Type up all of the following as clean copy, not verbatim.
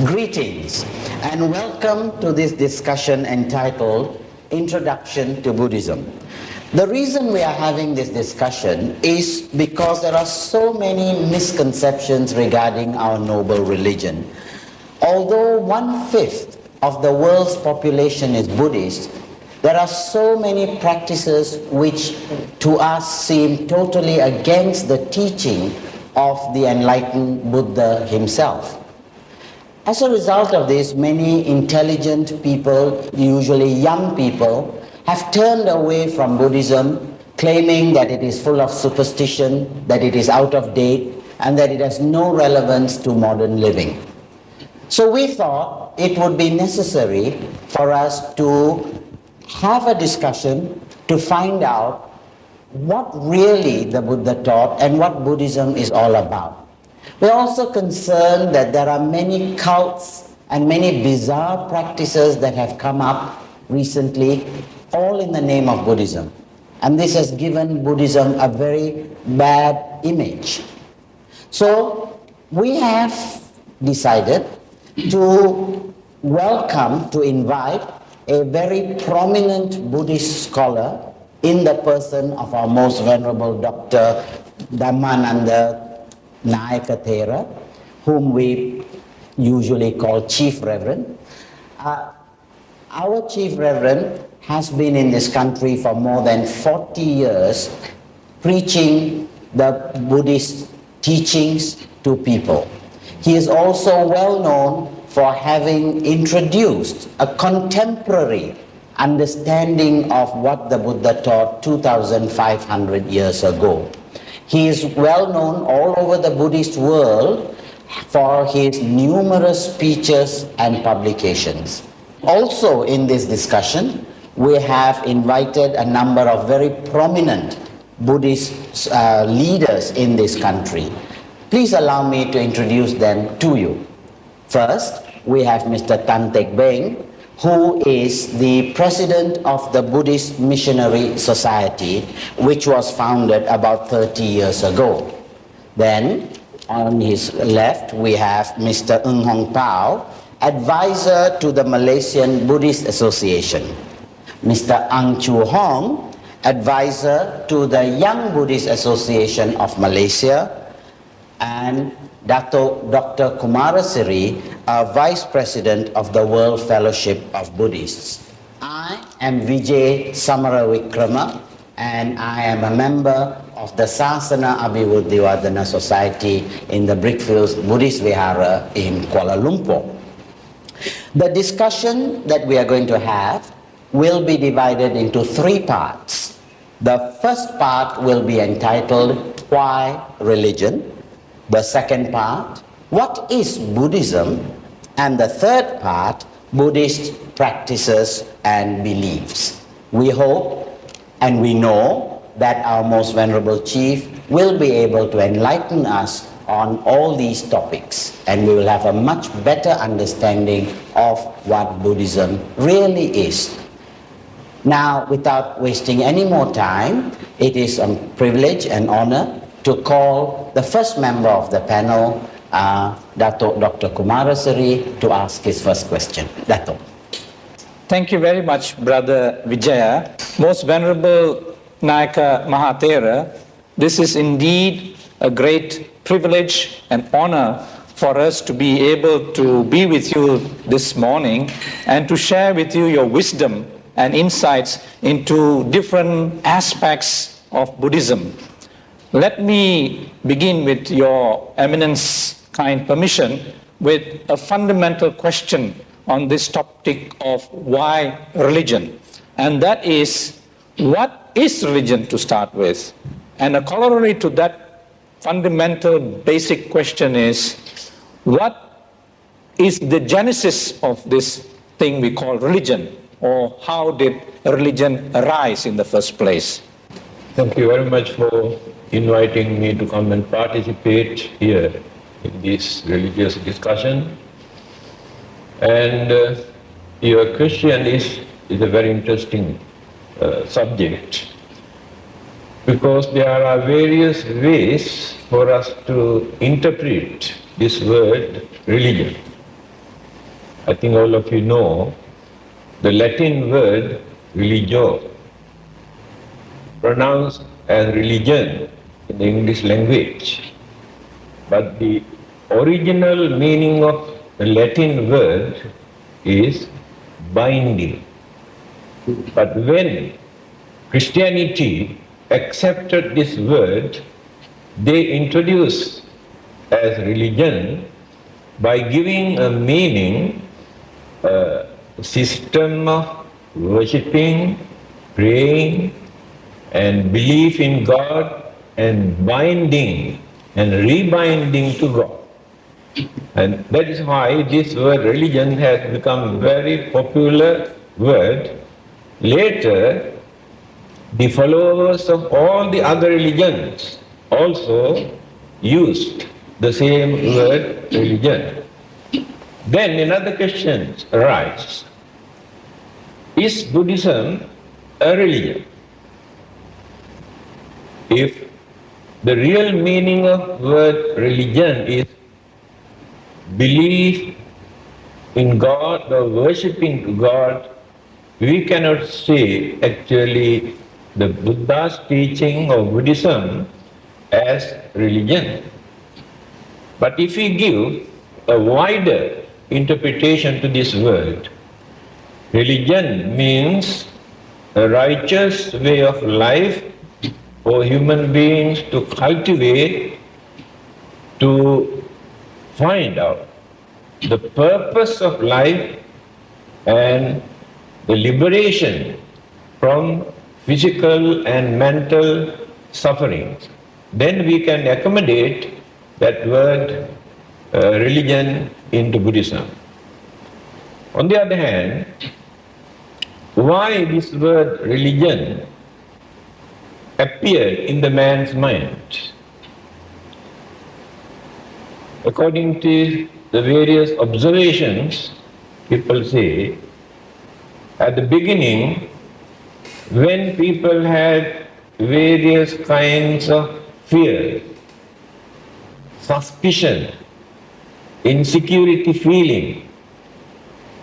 Greetings and welcome to this discussion entitled Introduction to Buddhism. The reason we are having this discussion is because there are so many misconceptions regarding our noble religion. Although 1/5 of the world's population is Buddhist, there are so many practices which to us seem totally against the teaching of the enlightened Buddha himself. As a result of this, many intelligent people, usually young people, have turned away from Buddhism, claiming that it is full of superstition, that it is out of date, and that it has no relevance to modern living. So we thought it would be necessary for us to have a discussion to find out what really the Buddha taught and what Buddhism is all about. We're also concerned that there are many cults and many bizarre practices that have come up recently, all in the name of Buddhism. And this has given Buddhism a very bad image. So we have decided to welcome, to invite a very prominent Buddhist scholar in the person of our most venerable Dr. Dhammananda Thera, whom we usually call Chief Reverend. Our Chief Reverend has been in this country for more than 40 years preaching the Buddhist teachings to people. He is also well known for having introduced a contemporary understanding of what the Buddha taught 2,500 years ago. He is well known all over the Buddhist world for his numerous speeches and publications. Also in this discussion, we have invited a number of very prominent Buddhist leaders in this country. Please allow me to introduce them to you. First, we have Mr. Tan Tek Beng, who is the president of the Buddhist Missionary Society, which was founded about 30 years ago. Then, on his left, we have Mr. Ng Hong Pao, advisor to the Malaysian Buddhist Association. Mr. Ang Chu Hong, advisor to the Young Buddhist Association of Malaysia, and Dr. Kumarasiri, Vice President of the World Fellowship of Buddhists. I am Vijay Samaravikrama, and I am a member of the Sasana Abhivuddhivardhana Society in the Brickfields Buddhist Vihara in Kuala Lumpur. The discussion that we are going to have will be divided into 3 parts. The first part will be entitled, Why Religion? The second part, what is Buddhism? And the third part, Buddhist practices and beliefs. We hope and we know that our most venerable chief will be able to enlighten us on all these topics, and we will have a much better understanding of what Buddhism really is. Now, without wasting any more time, it is a privilege and honor to call the first member of the panel, Dr. Kumarasiri, to ask his first question. Dato. Thank you very much, Brother Vijaya. Most Venerable Nayaka Mahathera, this is indeed a great privilege and honor for us to be able to be with you this morning and to share with you your wisdom and insights into different aspects of Buddhism. Let me begin with your eminence kind permission with a fundamental question on this topic of why religion. And that is, what is religion to start with? And a corollary to that fundamental basic question is, what is the genesis of this thing we call religion? Or how did religion arise in the first place? Thank you very much for inviting me to come and participate here in this religious discussion. And your question is a very interesting subject, because there are various ways for us to interpret this word religion. I think all of you know the Latin word religio, pronounced as religion in the English language. But the original meaning of the Latin word is binding. But when Christianity accepted this word, they introduced as religion by giving a meaning, a system of worshipping, praying, and belief in God, and binding and rebinding to God. And that is why this word religion has become a very popular word. Later, the followers of all the other religions also used the same word religion. Then another question arises. Is Buddhism a religion? If the real meaning of word religion is belief in God or worshipping God, we cannot say actually the Buddha's teaching of Buddhism as religion. But if we give a wider interpretation to this word, religion means a righteous way of life for human beings to cultivate, to find out the purpose of life and the liberation from physical and mental sufferings. Then we can accommodate that word religion into Buddhism. On the other hand, why this word religion appeared in the man's mind? According to the various observations, people say, at the beginning, when people had various kinds of fear, suspicion, insecurity feeling,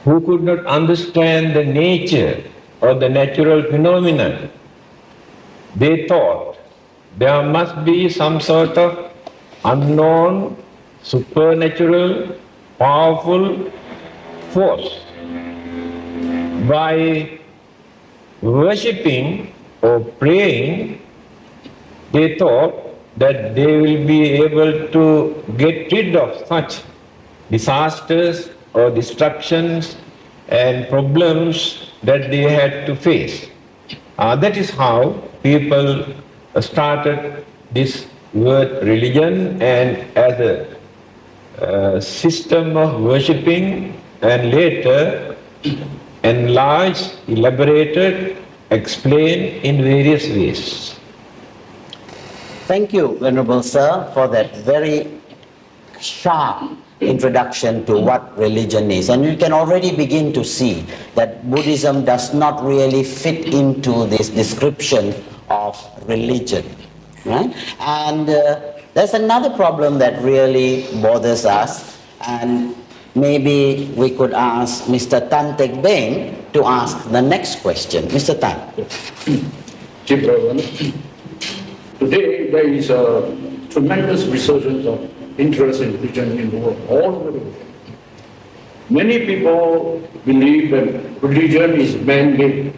who could not understand the nature or the natural phenomenon, they thought there must be some sort of unknown, supernatural, powerful force. By worshipping or praying, they thought that they will be able to get rid of such disasters or destructions and problems that they had to face. That is how people started this word religion, and as a system of worshipping, and later enlarged, elaborated, explained in various ways. Thank you, Venerable Sir, for that very sharp introduction to what religion is. And you can already begin to see that Buddhism does not really fit into this description of religion. Right? And there's another problem that really bothers us, and maybe we could ask Mr. Tan Tek Beng to ask the next question. Mr. Tan. Chief Reverend, today there is a tremendous resurgence of interest in religion in the world, all over the world. Many people believe that religion is man-made.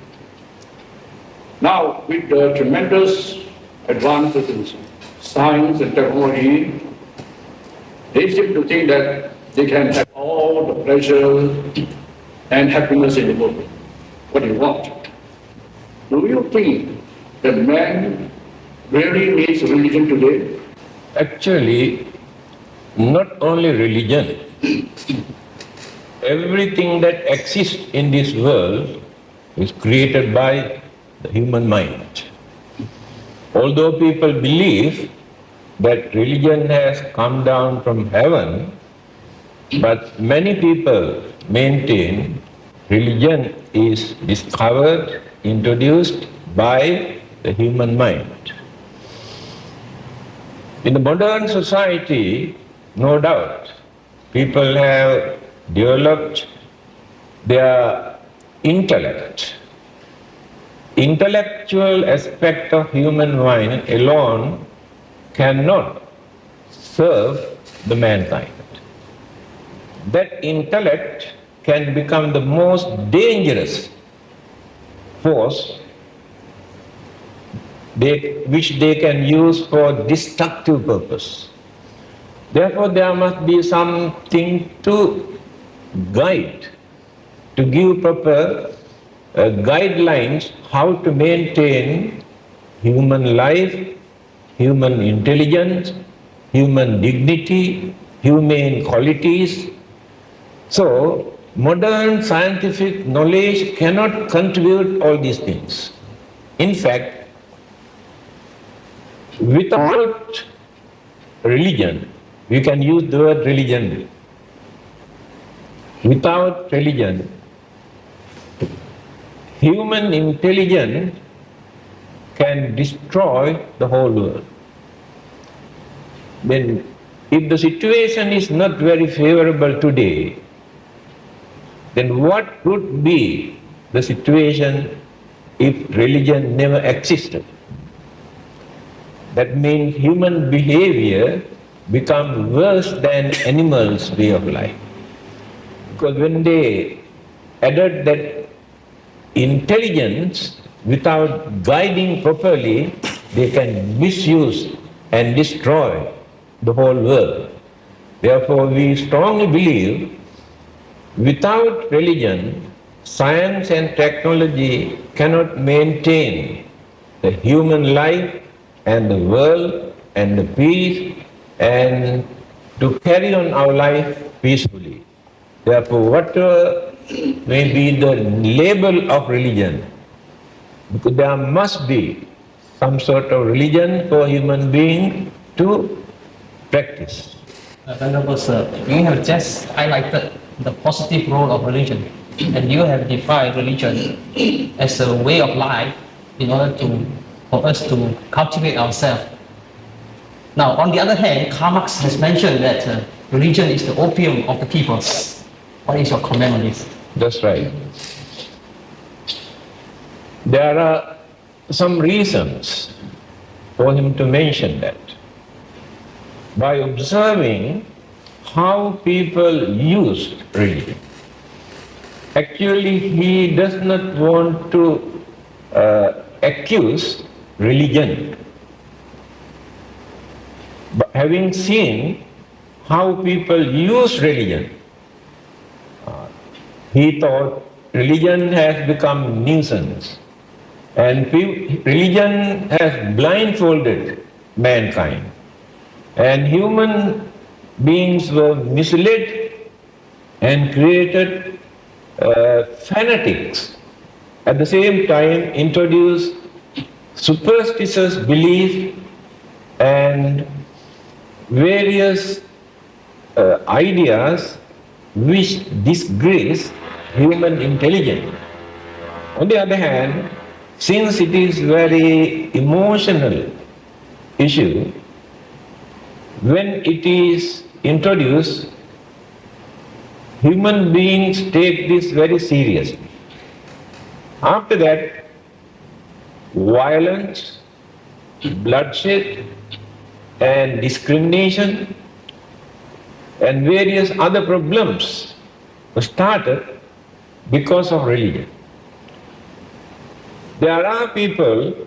Now, with the tremendous advances in science and technology, they seem to think that they can have all the pleasure and happiness in the world. What do you want? Do you think that man really needs religion today? Actually, not only religion, everything that exists in this world is created by the human mind. Although people believe that religion has come down from heaven, but many people maintain religion is discovered, introduced by the human mind. In the modern society, no doubt, people have developed their intellect. Intellectual aspect of human mind alone cannot serve the mankind. That intellect can become the most dangerous force which they can use for destructive purpose. Therefore, there must be something to guide, to give proper guidelines how to maintain human life, human intelligence, human dignity, humane qualities. So, modern scientific knowledge cannot contribute all these things. In fact, without religion, we can use the word religion. Without religion, human intelligence can destroy the whole world. Then, if the situation is not very favorable today, then what would be the situation if religion never existed? That means human behavior becomes worse than animals' way of life. Because when they added that intelligence without guiding properly, they can misuse and destroy the whole world. Therefore, we strongly believe without religion, science and technology cannot maintain the human life and the world and the peace and to carry on our life peacefully. Therefore, whatever may be the label of religion, because there must be some sort of religion for human being to practice. Venerable Sir, you have just highlighted the positive role of religion, and you have defined religion as a way of life in order for us to cultivate ourselves. Now, on the other hand, Karl Marx has mentioned that religion is the opium of the people. What is your comment on this? That's right. There are some reasons for him to mention that. By observing how people use religion. Actually, he does not want to accuse religion. But having seen how people use religion, he thought religion has become nuisance, and religion has blindfolded mankind, and human beings were misled and created fanatics. At the same time, introduced superstitious belief and various ideas which disgrace human intelligence. On the other hand, since it is very emotional issue, when it is introduced, human beings take this very seriously. After that, violence, bloodshed, and discrimination, and various other problems were started because of religion. There are people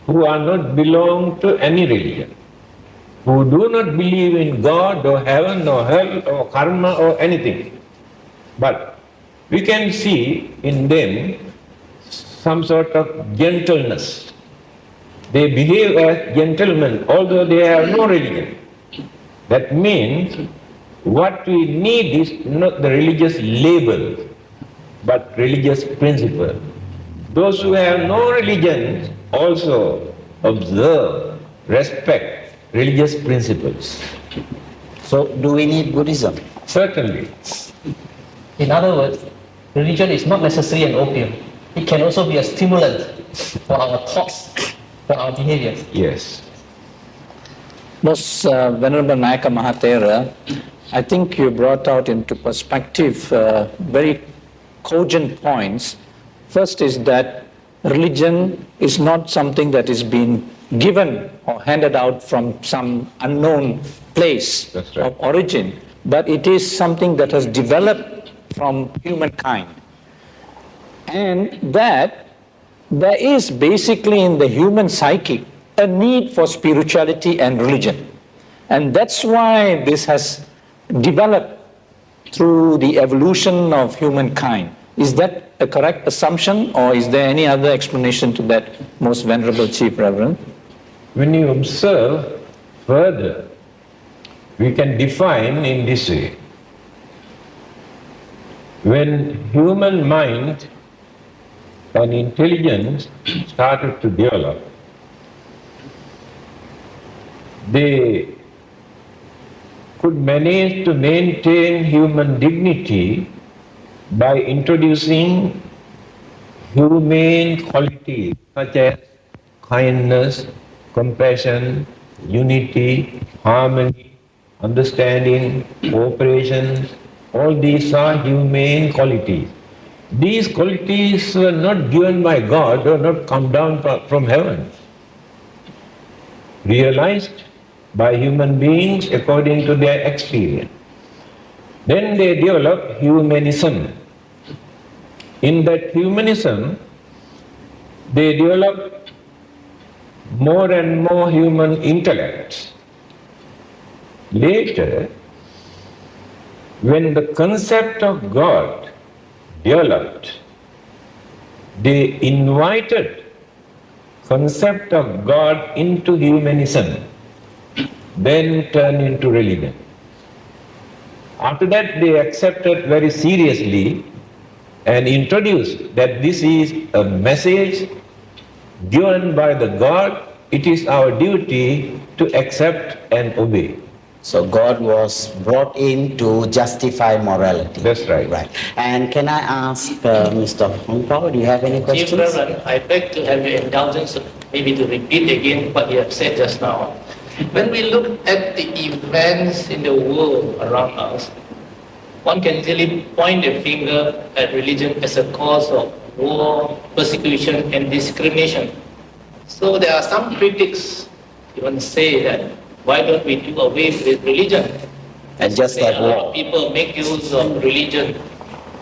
who are not belong to any religion, who do not believe in God or heaven or hell or karma or anything. But we can see in them some sort of gentleness. They behave as gentlemen, although they have no religion. That means what we need is not the religious label, but religious principle. Those who have no religion also observe, respect religious principles. So, do we need Buddhism? Certainly. In other words, religion is not necessarily an opium. It can also be a stimulant for our thoughts, for our behaviors. Yes. Most Venerable Nayaka Mahathera, I think you brought out into perspective very cogent points. First is that religion is not something that is being given or handed out from some unknown place That's right. of origin, but it is something that has developed from humankind. And that there is basically in the human psyche a need for spirituality and religion. And that's why this has developed through the evolution of humankind. Is that a correct assumption, or is there any other explanation to that, Most Venerable Chief Reverend? When you observe further, we can define in this way. When human mind and intelligence started to develop, they could manage to maintain human dignity by introducing humane qualities such as kindness, compassion, unity, harmony, understanding, cooperation. All these are humane qualities. These qualities were not given by God or not come down from heaven. Realized by human beings according to their experience. Then they develop humanism. In that humanism, they develop more and more human intellect. Later, when the concept of God developed, they invited concept of God into humanism, then turned into religion. After that, they accepted very seriously and introduced that this is a message given by the God. It is our duty to accept and obey. So God was brought in to justify morality. That's right. Right. And can I ask Mr. Hong Pao, do you have any questions? Chief Reverend, I beg to have your indulgence maybe to repeat again what you have said just now. When we look at the events in the world around us, one can easily point a finger at religion as a cause of war, persecution, and discrimination. So there are some critics even say that why don't we do away with religion? And just have A lot war. of people make use of religion.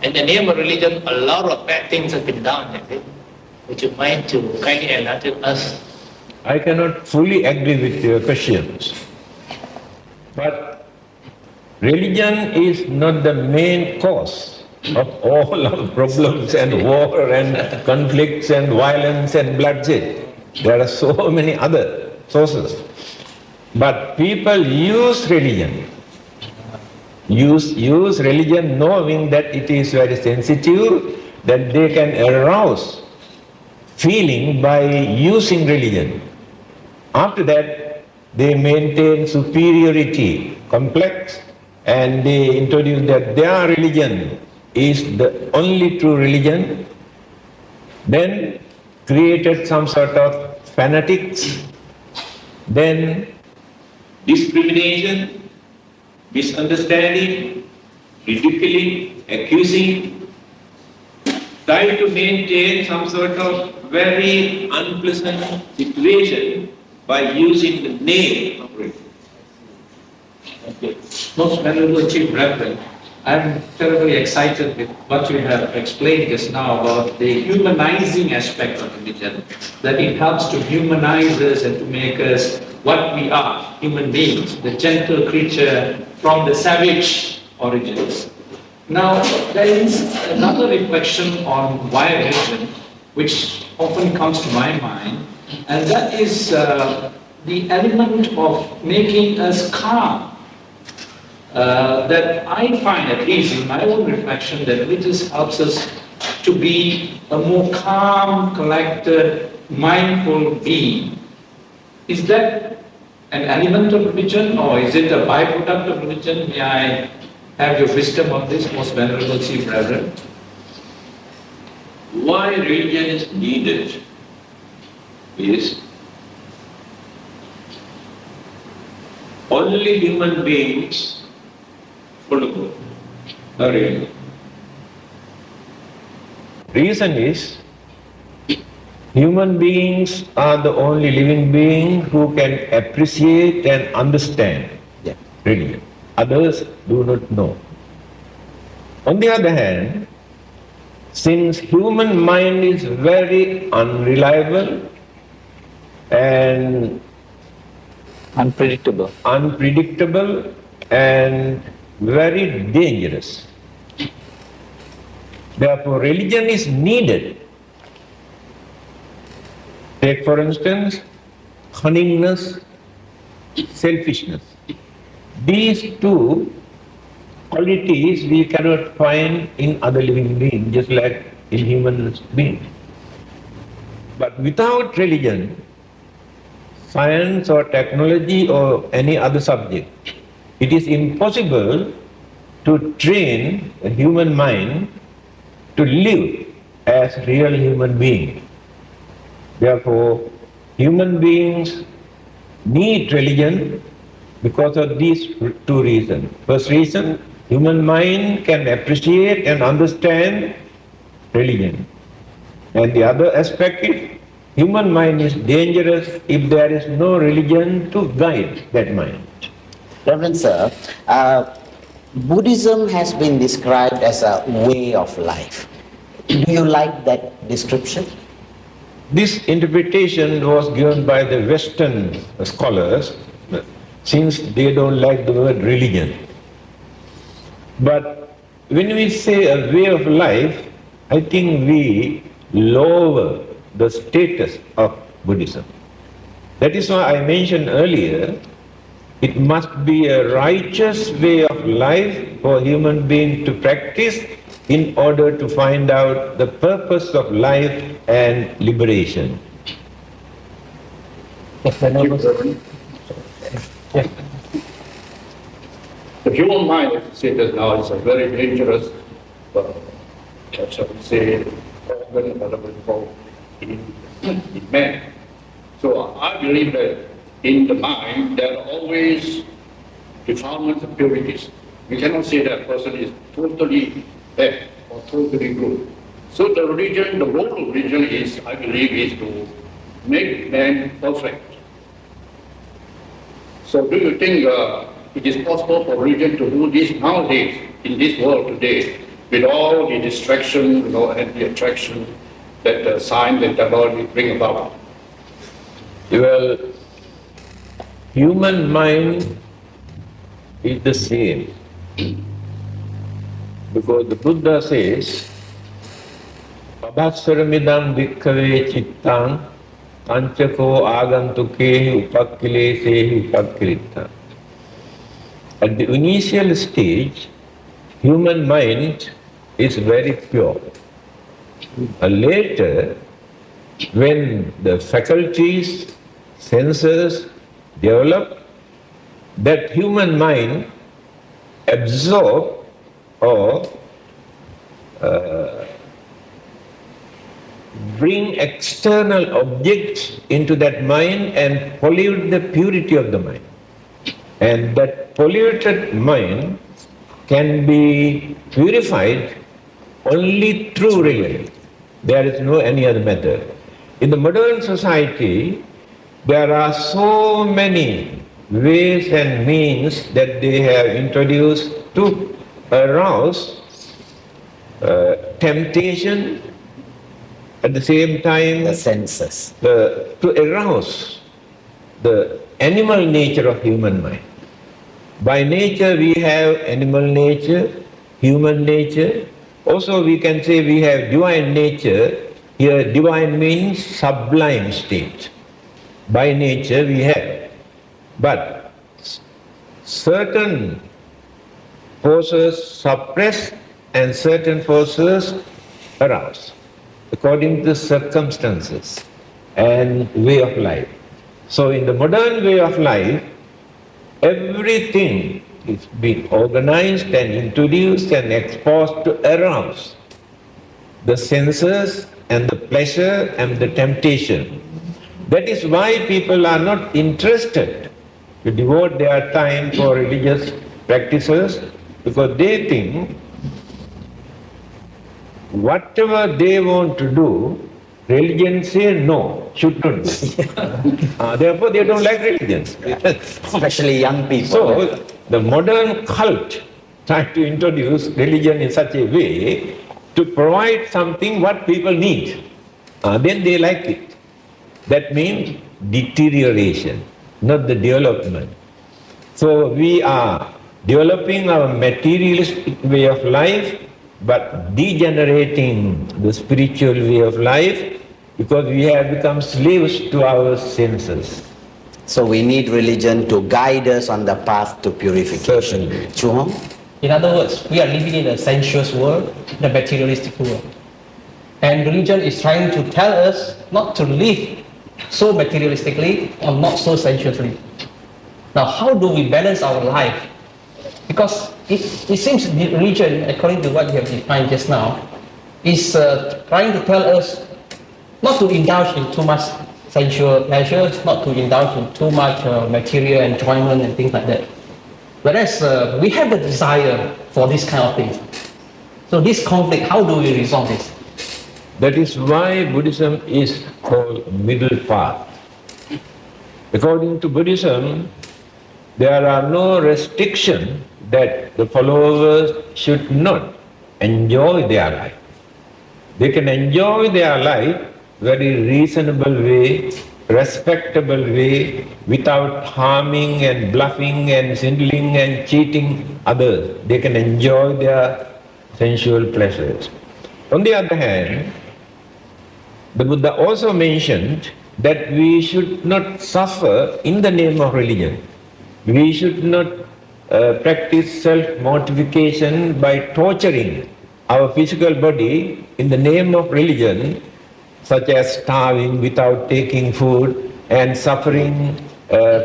In the name of religion, a lot of bad things have been done. Would you mind to kindly enlighten us? I cannot fully agree with your questions, but religion is not the main cause of all our problems and war and conflicts and violence and bloodshed. There are so many other sources. But people use religion, use religion knowing that it is very sensitive, that they can arouse feeling by using religion. After that, they maintain superiority, complex, and they introduce that their religion is the only true religion, then created some sort of fanatics, then discrimination, misunderstanding, ridiculing, accusing, try to maintain some sort of very unpleasant situation by using the name of religion. Okay. Most Venerable Chief Reverend, I'm terribly excited with what you have explained just now about the humanizing aspect of religion, that it helps to humanize us and to make us what we are, human beings, the gentle creature from the savage origins. Now, there is another reflection on why religion, which often comes to my mind, and that is the element of making us calm. That I find, at least in my own reflection, that religion helps us to be a more calm, collected, mindful being. Is that an element of religion, or is it a byproduct of religion? May I have your wisdom on this, Most Venerable Chief Reverend? Why religion is needed is only human beings follow the religion. Reason is, human beings are the only living beings who can appreciate and understand religion. Others do not know. On the other hand, since human mind is very unreliable and Unpredictable. and very dangerous, therefore religion is needed. Take for instance, cunningness, selfishness. These two qualities we cannot find in other living beings, just like in human beings. But without religion, science or technology or any other subject, it is impossible to train a human mind to live as real human beings. Therefore, human beings need religion because of these two reasons. First reason, human mind can appreciate and understand religion. And the other aspect is, human mind is dangerous if there is no religion to guide that mind. Reverend Sir, Buddhism has been described as a way of life. Do you like that description? This interpretation was given by the Western scholars, since they don't like the word religion. But when we say a way of life, I think we lower the status of Buddhism. That is why I mentioned earlier, it must be a righteous way of life for human beings to practice in order to find out the purpose of life and liberation. Thank you, Reverend. The human mind, as you say just now, is a very dangerous, shall we say, organ available in man. So I believe that in the mind there are always defilements and purities. We cannot say that person is totally bad or totally good. So the religion, the role of religion is, I believe, is to make man perfect. So do you think it is possible for religion to do this nowadays, in this world today, with all the distraction, and the attraction that science and technology bring about? Well, human mind is the same. Because the Buddha says, Pabhassaramidam bhikkhave cittang panchako agantukehi upakkilesehi upakkilitta. At the initial stage, human mind is very pure. Later, when the faculties, senses develop, that human mind absorb or bring external objects into that mind and pollute the purity of the mind. And that polluted mind can be purified only through religion. There is no any other method. In the modern society, there are so many ways and means that they have introduced to arouse temptation, at the same time The senses. to arouse the animal nature of human mind. By nature we have animal nature, human nature. Also we can say we have divine nature. Here divine means sublime state. By nature we have. But certain forces suppress and certain forces arouse according to the circumstances and way of life. So in the modern way of life, everything is being organized and introduced and exposed to arouse the senses and the pleasure and the temptation. That is why people are not interested to devote their time for religious practices, because they think whatever they want to do, religion say no, shouldn't do. Therefore they don't like religion. Especially young people. So the modern cult trying to introduce religion in such a way to provide something what people need. Then they like it. That means deterioration, not the development. So we are developing our materialistic way of life, but degenerating the spiritual way of life because we have become slaves to our senses. So we need religion to guide us on the path to purification. Certainly. Chu Hong? In other words, we are living in a sensuous world, the materialistic world. And religion is trying to tell us not to live so materialistically or not so sensuously. Now, how do we balance our life? Because it seems religion, according to what you have defined just now, is trying to tell us not to indulge in too much sensual pleasures, not to indulge in too much material enjoyment and things like that. Whereas we have the desire for this kind of things. So this conflict, how do we resolve this? That is why Buddhism is called middle path. According to Buddhism, there are no restrictions that the followers should not enjoy their life. They can enjoy their life very reasonable way, respectable way, without harming and bluffing and swindling and cheating others. They can enjoy their sensual pleasures. On the other hand, the Buddha also mentioned that we should not suffer in the name of religion. We should not practice self-mortification by torturing our physical body in the name of religion, such as starving without taking food and suffering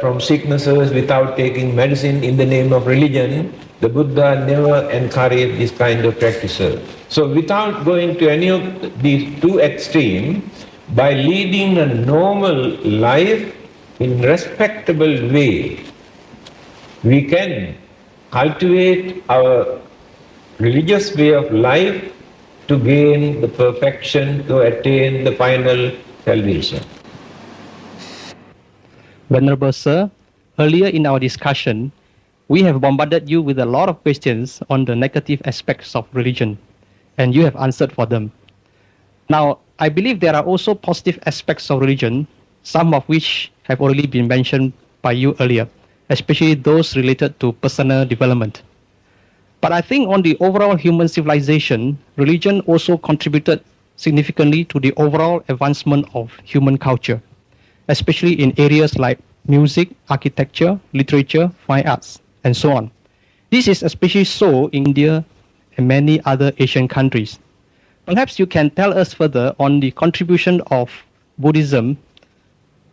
from sicknesses without taking medicine in the name of religion. The Buddha never encouraged this kind of practices. So without going to any of these two extremes, by leading a normal life in respectable way, we can cultivate our religious way of life to gain the perfection, to attain the final salvation. Venerable Sir, earlier in our discussion, we have bombarded you with a lot of questions on the negative aspects of religion, and you have answered for them. Now, I believe there are also positive aspects of religion, some of which have already been mentioned by you earlier, especially those related to personal development. But I think on the overall human civilization, religion also contributed significantly to the overall advancement of human culture, especially in areas like music, architecture, literature, fine arts, and so on. This is especially so in India and many other Asian countries. Perhaps you can tell us further on the contribution of Buddhism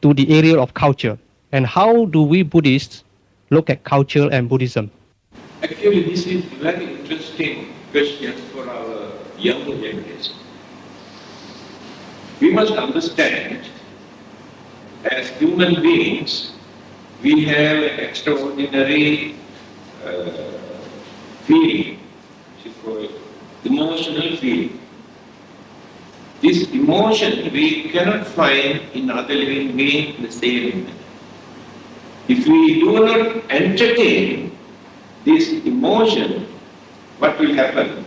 to the area of culture, and how do we Buddhists look at culture and Buddhism? Actually, this is a very interesting question for our younger generation. We must understand, as human beings, we have an extraordinary feeling, which is called emotional feeling. This emotion we cannot find in other living beings the same. If we do not entertain this emotion, what will happen?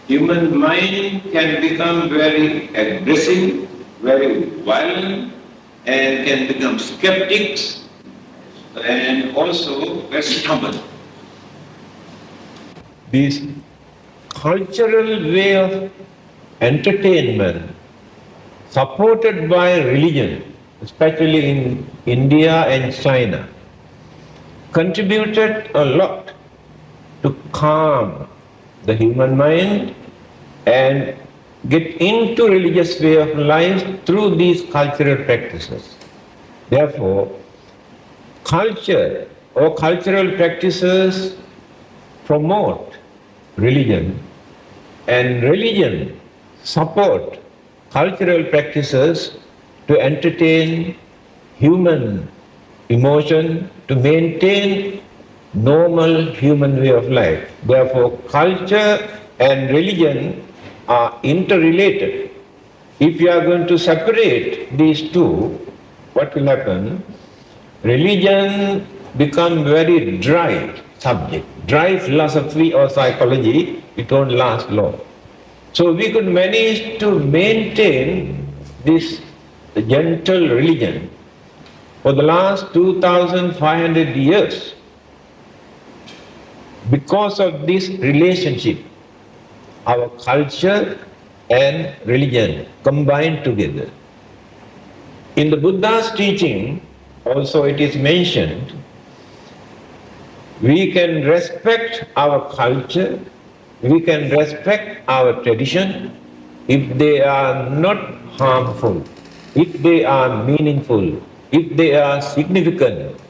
Human mind can become very aggressive, very violent, and can become skeptics, and also very stubborn. This cultural way of entertainment, supported by religion, especially in India and China, contributed a lot to calm the human mind and get into religious way of life through these cultural practices. Therefore, culture or cultural practices promote religion, and religion support cultural practices to entertain human emotion, to maintain normal human way of life. Therefore, culture and religion are interrelated. If you are going to separate these two, what will happen? Religion become very dry subject. Dry philosophy or psychology, it won't last long. So we could manage to maintain this gentle religion for the last 2,500 years because of this relationship, our culture and religion combined together. In the Buddha's teaching, also it is mentioned, we can respect our culture, we can respect our tradition if they are not harmful, if they are meaningful, if they are significant.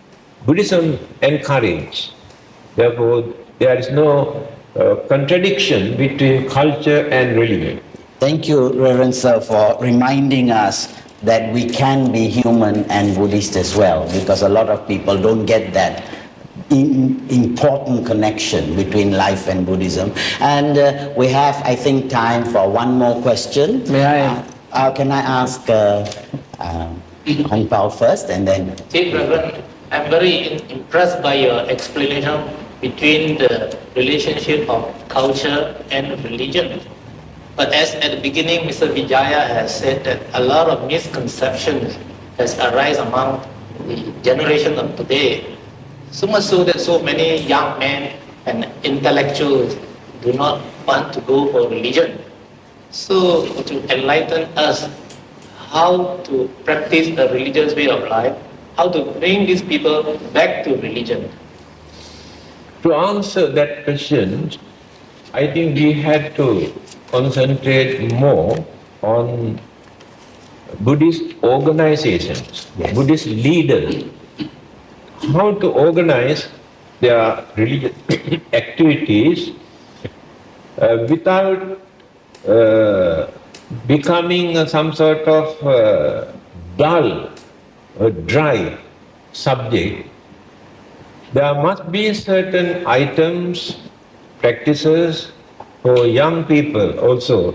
Buddhism encourages. Therefore, there is no contradiction between culture and religion. Thank you, Reverend Sir, for reminding us that we can be human and Buddhist as well, because a lot of people don't get that important connection between life and Buddhism. And we have, I think, time for one more question. May I? Can I ask Hong Pao first, and then... Chief Reverend, I'm very impressed by your explanation between the relationship of culture and religion. But as at the beginning, Mr. Vijaya has said that a lot of misconceptions has arisen among the generation of today. So much so that so many young men and intellectuals do not want to go for religion. So to enlighten us how to practice a religious way of life, how to bring these people back to religion. To answer that question, I think we had to concentrate more on Buddhist organizations, Yes. Buddhist leaders, how to organize their religious activities without becoming some sort of dull or dry subject. There must be certain items, practices for young people also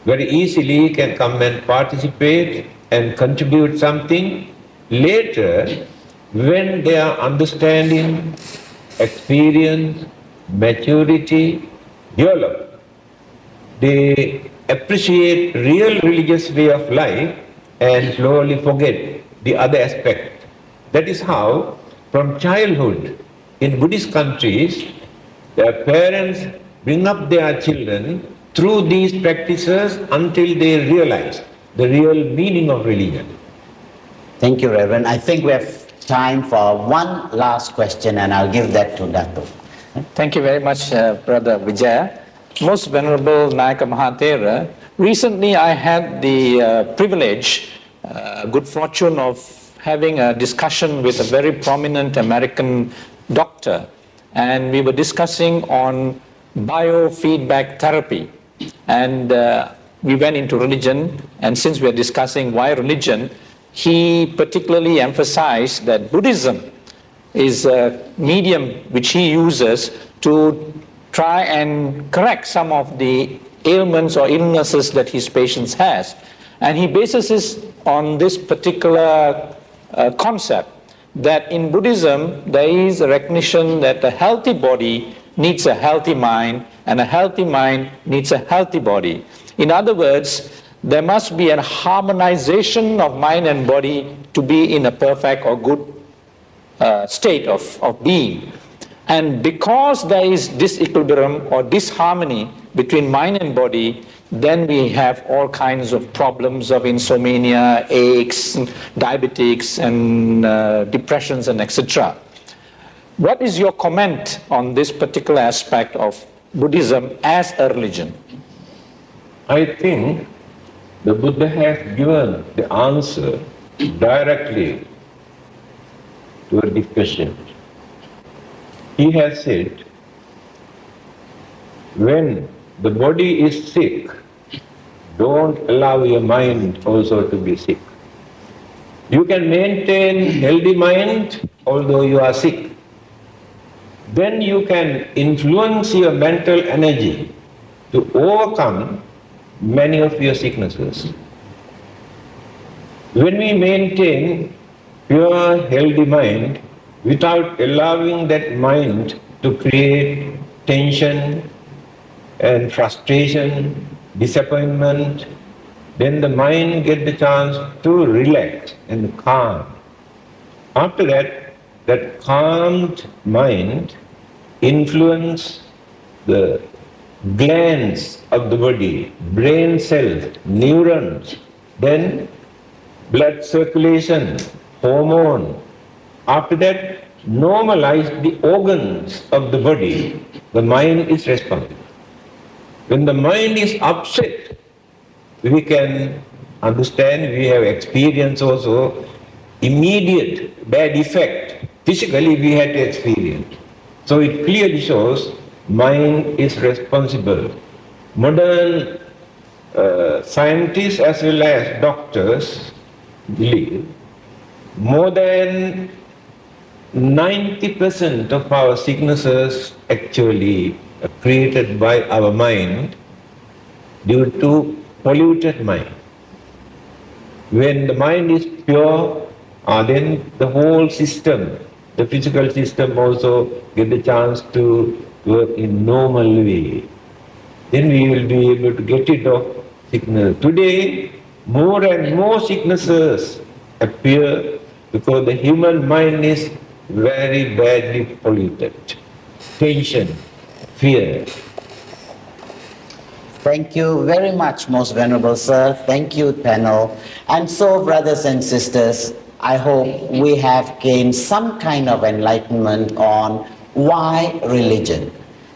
very easily can come and participate and contribute something. Later, when their understanding, experience, maturity develop, they appreciate real religious way of life and slowly forget the other aspect. That is how, from childhood, in Buddhist countries, their parents bring up their children through these practices until they realize the real meaning of religion. Thank you, Reverend. I think we have time for one last question, and I'll give that to Dato. Thank you very much, Brother Vijaya. Most Venerable Nayaka Mahathera, recently I had the privilege, good fortune of having a discussion with a very prominent American doctor, and we were discussing on biofeedback therapy, and we went into religion, and since we are discussing why religion, he particularly emphasized that Buddhism is a medium which he uses to try and correct some of the ailments or illnesses that his patients has. And he bases this on this particular concept that in Buddhism there is a recognition that a healthy body needs a healthy mind, and a healthy mind needs a healthy body. In other words, there must be a harmonization of mind and body to be in a perfect or good state of being. And because there is disequilibrium or disharmony between mind and body, then we have all kinds of problems of insomnia, aches, diabetics, and depressions, and etc. What is your comment on this particular aspect of Buddhism as a religion? I think the Buddha has given the answer directly to a discussion. He has said, when the body is sick, don't allow your mind also to be sick. You can maintain healthy mind although you are sick. Then you can influence your mental energy to overcome many of your sicknesses. When we maintain pure, healthy mind without allowing that mind to create tension and frustration, disappointment, then the mind gets the chance to relax and calm. After that, that calmed mind influences the glands of the body, brain cells, neurons, then blood circulation, hormone. After that, normalize the organs of the body. The mind is responsible. When the mind is upset, we can understand, we have experienced also immediate bad effect. Physically we had to experience. So it clearly shows mind is responsible. Modern scientists as well as doctors believe more than 90% of our sicknesses actually are created by our mind due to polluted mind. When the mind is pure, then the whole system, the physical system also get the chance to work in normal way. Then we will be able to get rid of sickness. Today, more and more sicknesses appear because the human mind is very badly polluted. Tension, fear. Thank you very much, Most Venerable Sir. Thank you, panel. And so, brothers and sisters, I hope we have gained some kind of enlightenment on why religion.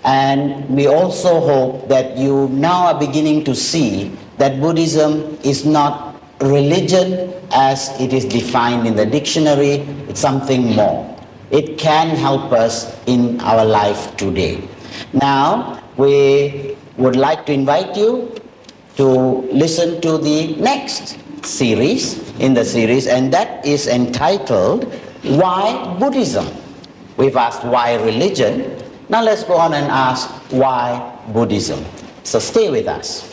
And we also hope that you now are beginning to see that Buddhism is not religion as it is defined in the dictionary, it's something more. It can help us in our life today. Now, we would like to invite you to listen to the next series in the series, and that is entitled Why Buddhism? We've asked why religion. Now let's go on and ask why Buddhism. So stay with us.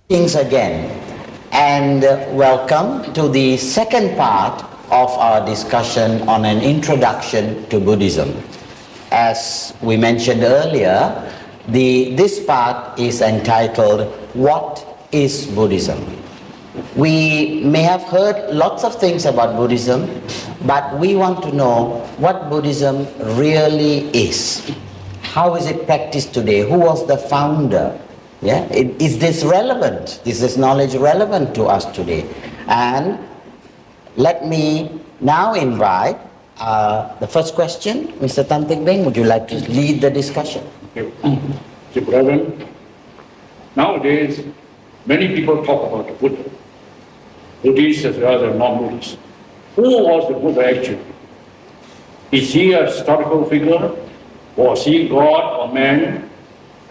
Greetings again, and welcome to the second part of our discussion on an introduction to Buddhism. As we mentioned earlier, this part is entitled, What is Buddhism? We may have heard lots of things about Buddhism, but we want to know what Buddhism really is. How is it practiced today? Who was the founder? Yeah? Is this relevant? Is this knowledge relevant to us today? And let me now invite the first question. Mr. Tan Teck Beng, would you like to lead the discussion? Dear brethren, nowadays many people talk about the Buddha, Buddhists as well as non-Buddhists. Who was the Buddha actually? Is he a historical figure? Was he God or man?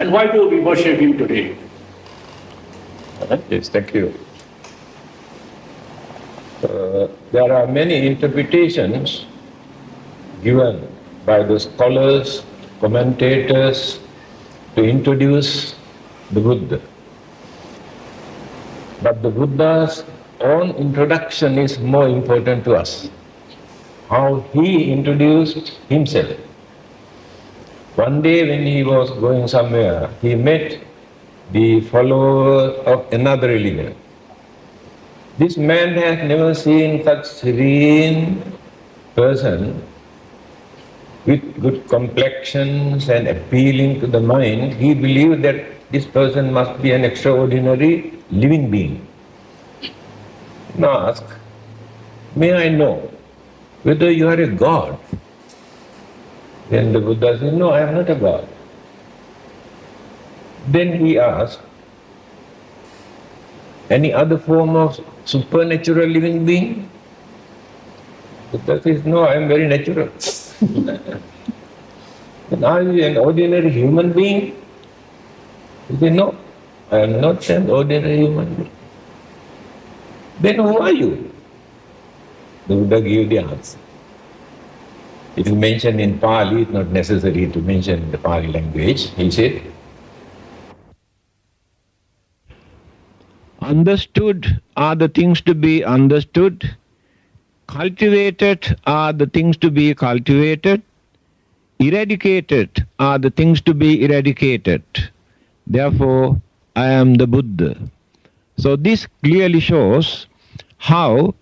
And why do we worship him today? Yes, thank you. There are many interpretations given by the scholars, commentators to introduce the Buddha. But the Buddha's own introduction is more important to us. How he introduced himself. One day when he was going somewhere, he met the follower of another religion. This man has never seen such serene person with good complexions and appealing to the mind. He believed that this person must be an extraordinary living being. Now ask, may I know whether you are a god? Then the Buddha said, no, I am not a god. Then he asked, any other form of supernatural living being? Buddha says, no, I am very natural. Then are you an ordinary human being? He said, no, I am not an ordinary human being. Then who are you? The Buddha gave the answer. It is mentioned in Pali, it's not necessary to mention in the Pali language. He said, understood are the things to be understood, cultivated are the things to be cultivated, eradicated are the things to be eradicated. Therefore, I am the Buddha. So this clearly shows how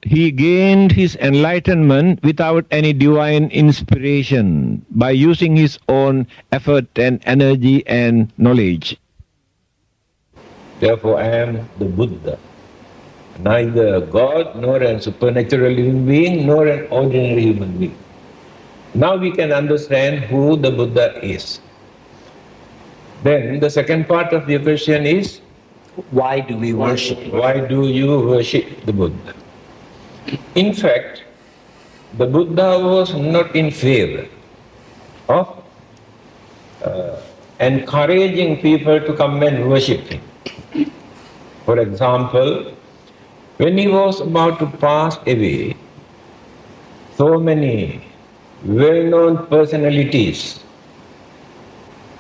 he gained his enlightenment without any divine inspiration by using his own effort and energy and knowledge. Therefore, I am the Buddha. Neither a God, nor a supernatural living being, nor an ordinary human being. Now we can understand who the Buddha is. Then the second part of your question is, Why do we worship? why do you worship the Buddha? In fact, the Buddha was not in favor of encouraging people to come and worship him. For example, when he was about to pass away, so many well-known personalities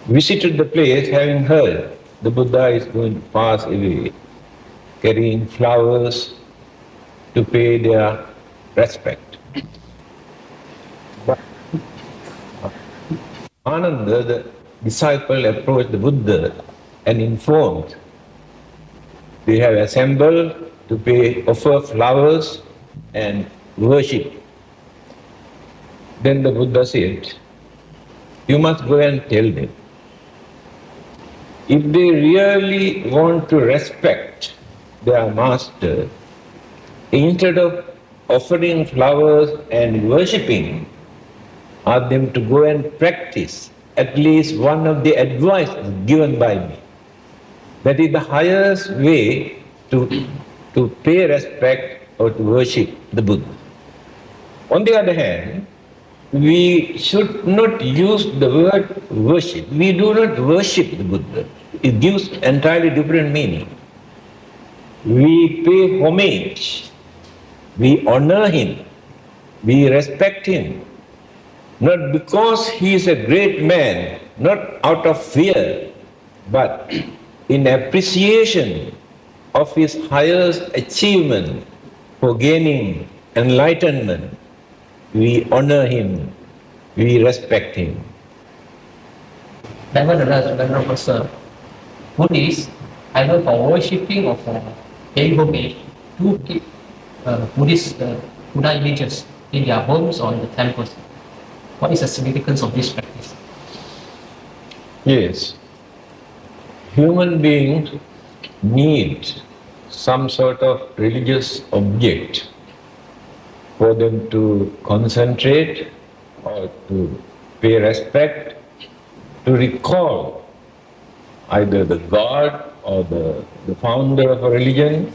visited the place having heard the Buddha is going to pass away, carrying flowers to pay their respect. But Ananda, the disciple, approached the Buddha and informed, they have assembled to offer flowers and worship. Then the Buddha said, you must go and tell them. If they really want to respect their master, instead of offering flowers and worshipping, ask them to go and practice at least one of the advices given by me. That is the highest way to pay respect or to worship the Buddha. On the other hand, we should not use the word worship. We do not worship the Buddha. It gives entirely different meaning. We pay homage. We honor him. We respect him. Not because he is a great man, not out of fear, but in appreciation of his highest achievement for gaining enlightenment. We honor him, we respect him. Nevertheless, Venerable Sir, Buddhists, either for worshipping or for paying homage, do keep Buddhist Buddha images in their homes or in the temples. What is the significance of this practice? Yes. Human beings need some sort of religious object for them to concentrate or to pay respect, to recall either the God or the founder of a religion,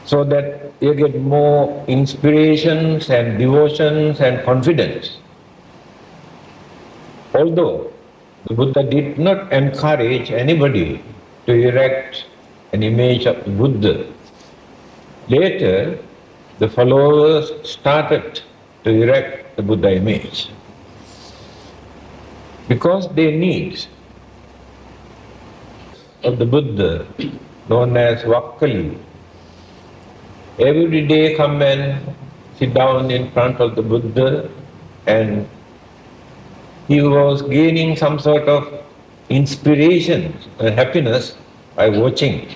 so that they get more inspirations and devotions and confidence. Although the Buddha did not encourage anybody to erect an image of the Buddha, later the followers started to erect the Buddha image because they need of the Buddha, known as Vakkali. Every day come and sit down in front of the Buddha, and he was gaining some sort of inspiration and happiness by watching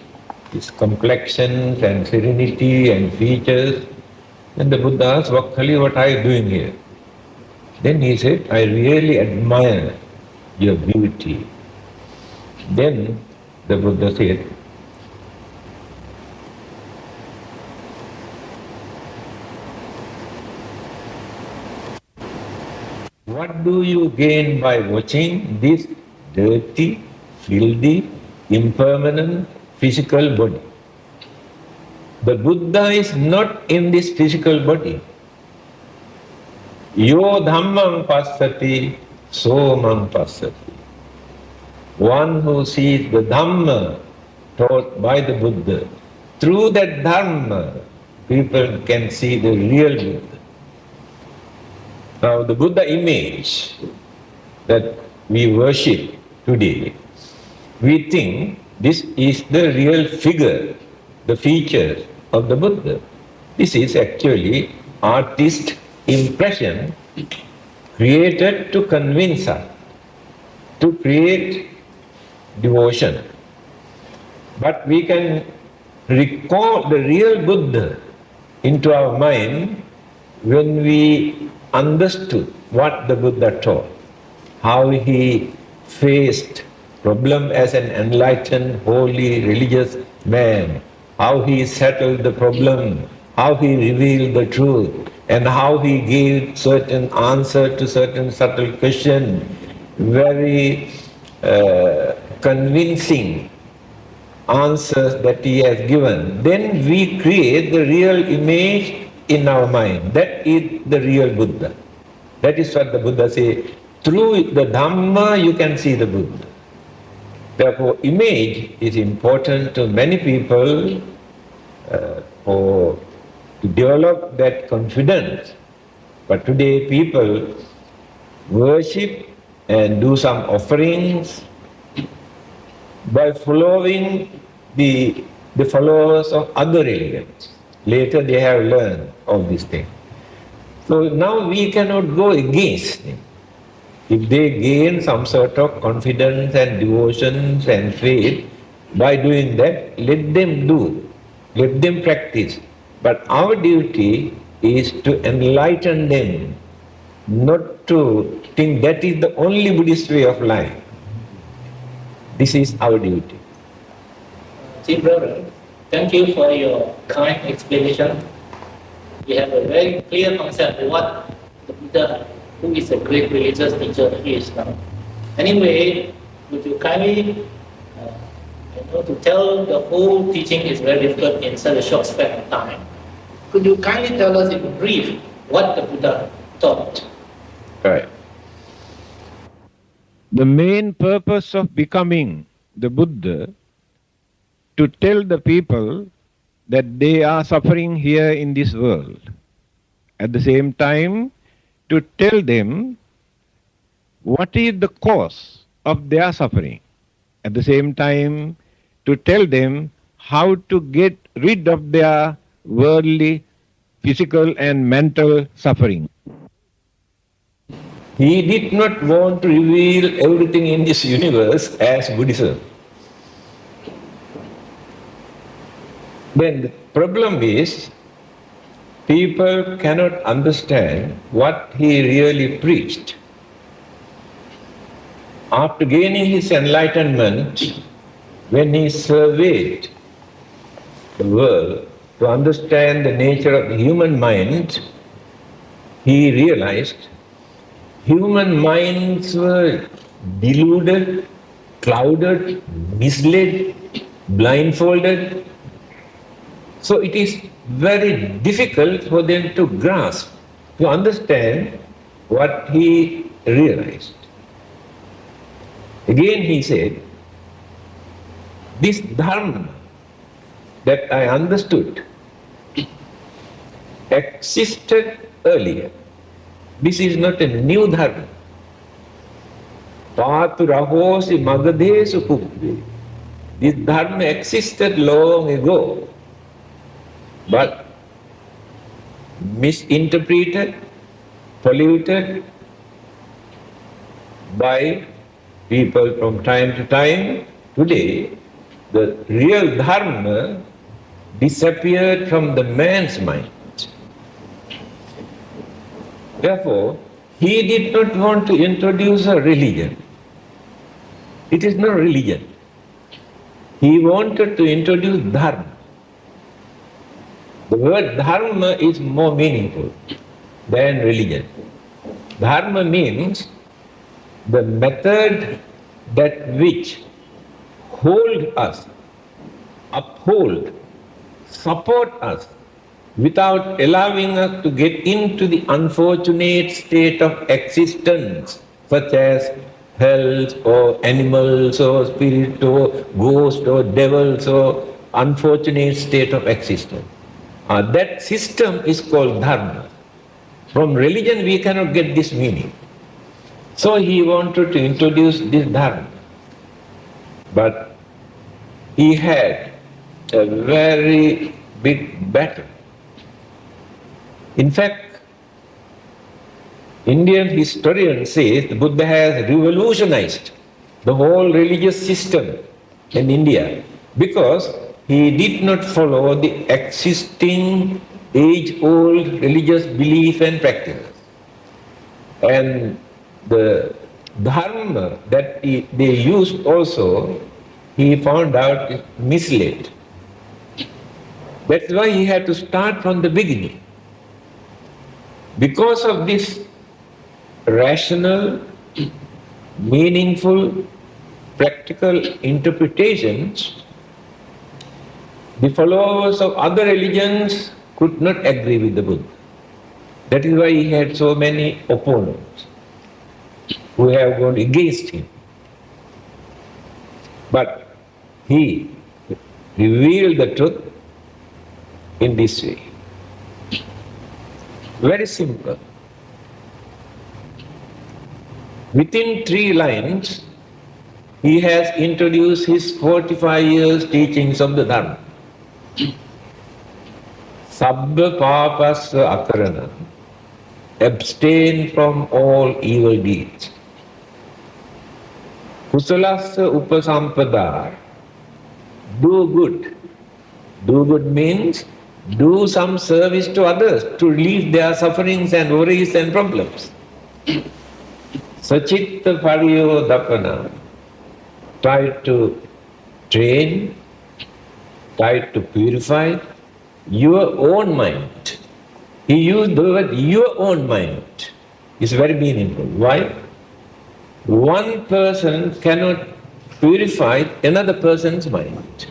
his complexions and serenity and features. Then the Buddha asked, Vakkali, what are you doing here? Then he said, I really admire your beauty. Then the Buddha said, what do you gain by watching this dirty, filthy, impermanent physical body? The Buddha is not in this physical body. Yo Dhammam passati, so mam passati. One who sees the Dhamma taught by the Buddha. Through that Dhamma, people can see the real Buddha. Now the Buddha image that we worship today, we think this is the real figure, the feature of the Buddha. This is actually artist impression created to convince us, to create devotion. But we can recall the real Buddha into our mind when we understood what the Buddha taught, how he faced problem as an enlightened, holy, religious man, how he settled the problem, how he revealed the truth, and how he gave certain answer to certain subtle question, very convincing answers that he has given. Then we create the real image in our mind. That is the real Buddha. That is what the Buddha says. Through the Dhamma you can see the Buddha. Therefore, image is important to many people to develop that confidence. But today people worship and do some offerings by following the followers of other religions. Later they have learned all these things. So now we cannot go against them. If they gain some sort of confidence and devotion and faith, by doing that, let them do, let them practice. But our duty is to enlighten them, not to think that is the only Buddhist way of life. This is our duty. Dear brother, thank you for your kind explanation. We have a very clear concept of what the Buddha, who is a great religious teacher, is now. Anyway, would you kindly, to tell the whole teaching is very difficult in such a short span of time. Could you kindly tell us in brief what the Buddha taught? Right. The main purpose of becoming the Buddha, to tell the people that they are suffering here in this world. At the same time, to tell them what is the cause of their suffering. At the same time, to tell them how to get rid of their worldly, physical and mental suffering. He did not want to reveal everything in this universe as Buddhism. Then the problem is, people cannot understand what he really preached. After gaining his enlightenment, when he surveyed the world to understand the nature of the human mind, he realized human minds were deluded, clouded, misled, blindfolded. So it is very difficult for them to grasp, to understand what he realized. Again he said, this Dhamma that I understood existed earlier. This is not a new Dharma. Paturahosi magadesu kubbe. This Dharma existed long ago, but misinterpreted, polluted by people from time to time. Today, the real Dharma disappeared from the man's mind. Therefore, he did not want to introduce a religion. It is not religion. He wanted to introduce Dharma. The word Dharma is more meaningful than religion. Dharma means the method that which hold us, uphold, support us without allowing us to get into the unfortunate state of existence such as hells or animals or spirit or ghost or devils or unfortunate state of existence. That system is called dharma. From religion we cannot get this meaning. So he wanted to introduce this dharma. But he had a very big battle. In fact, Indian historians say the Buddha has revolutionized the whole religious system in India because he did not follow the existing age-old religious belief and practices. And the dharma that they used also, he found out is misled. That's why he had to start from the beginning. Because of this rational, meaningful, practical interpretations, the followers of other religions could not agree with the Buddha. That is why he had so many opponents who have gone against him. But he revealed the truth in this way. Very simple. Within 3 lines, he has introduced his 45 years teachings of the Dhamma. Sabbha papasya akarana, abstain from all evil deeds. Kusalasya upasampada, do good. Do good means do some service to others to relieve their sufferings and worries and problems. Sachitta pariyodapana, try to train, try to purify your own mind. He used the word your own mind. It's very meaningful. Why? One person cannot purify another person's mind.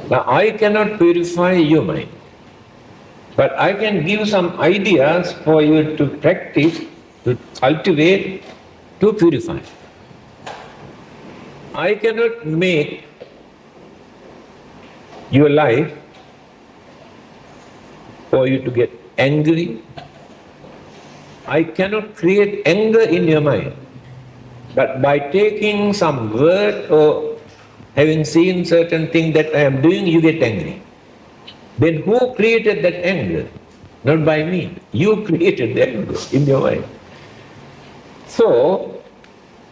Now I cannot purify your mind, but I can give some ideas for you to practice, to cultivate, to purify. I cannot make your life for you to get angry. I cannot create anger in your mind. But by taking some word or having seen certain thing that I am doing, you get angry. Then who created that anger? Not by me. You created the anger in your mind. So,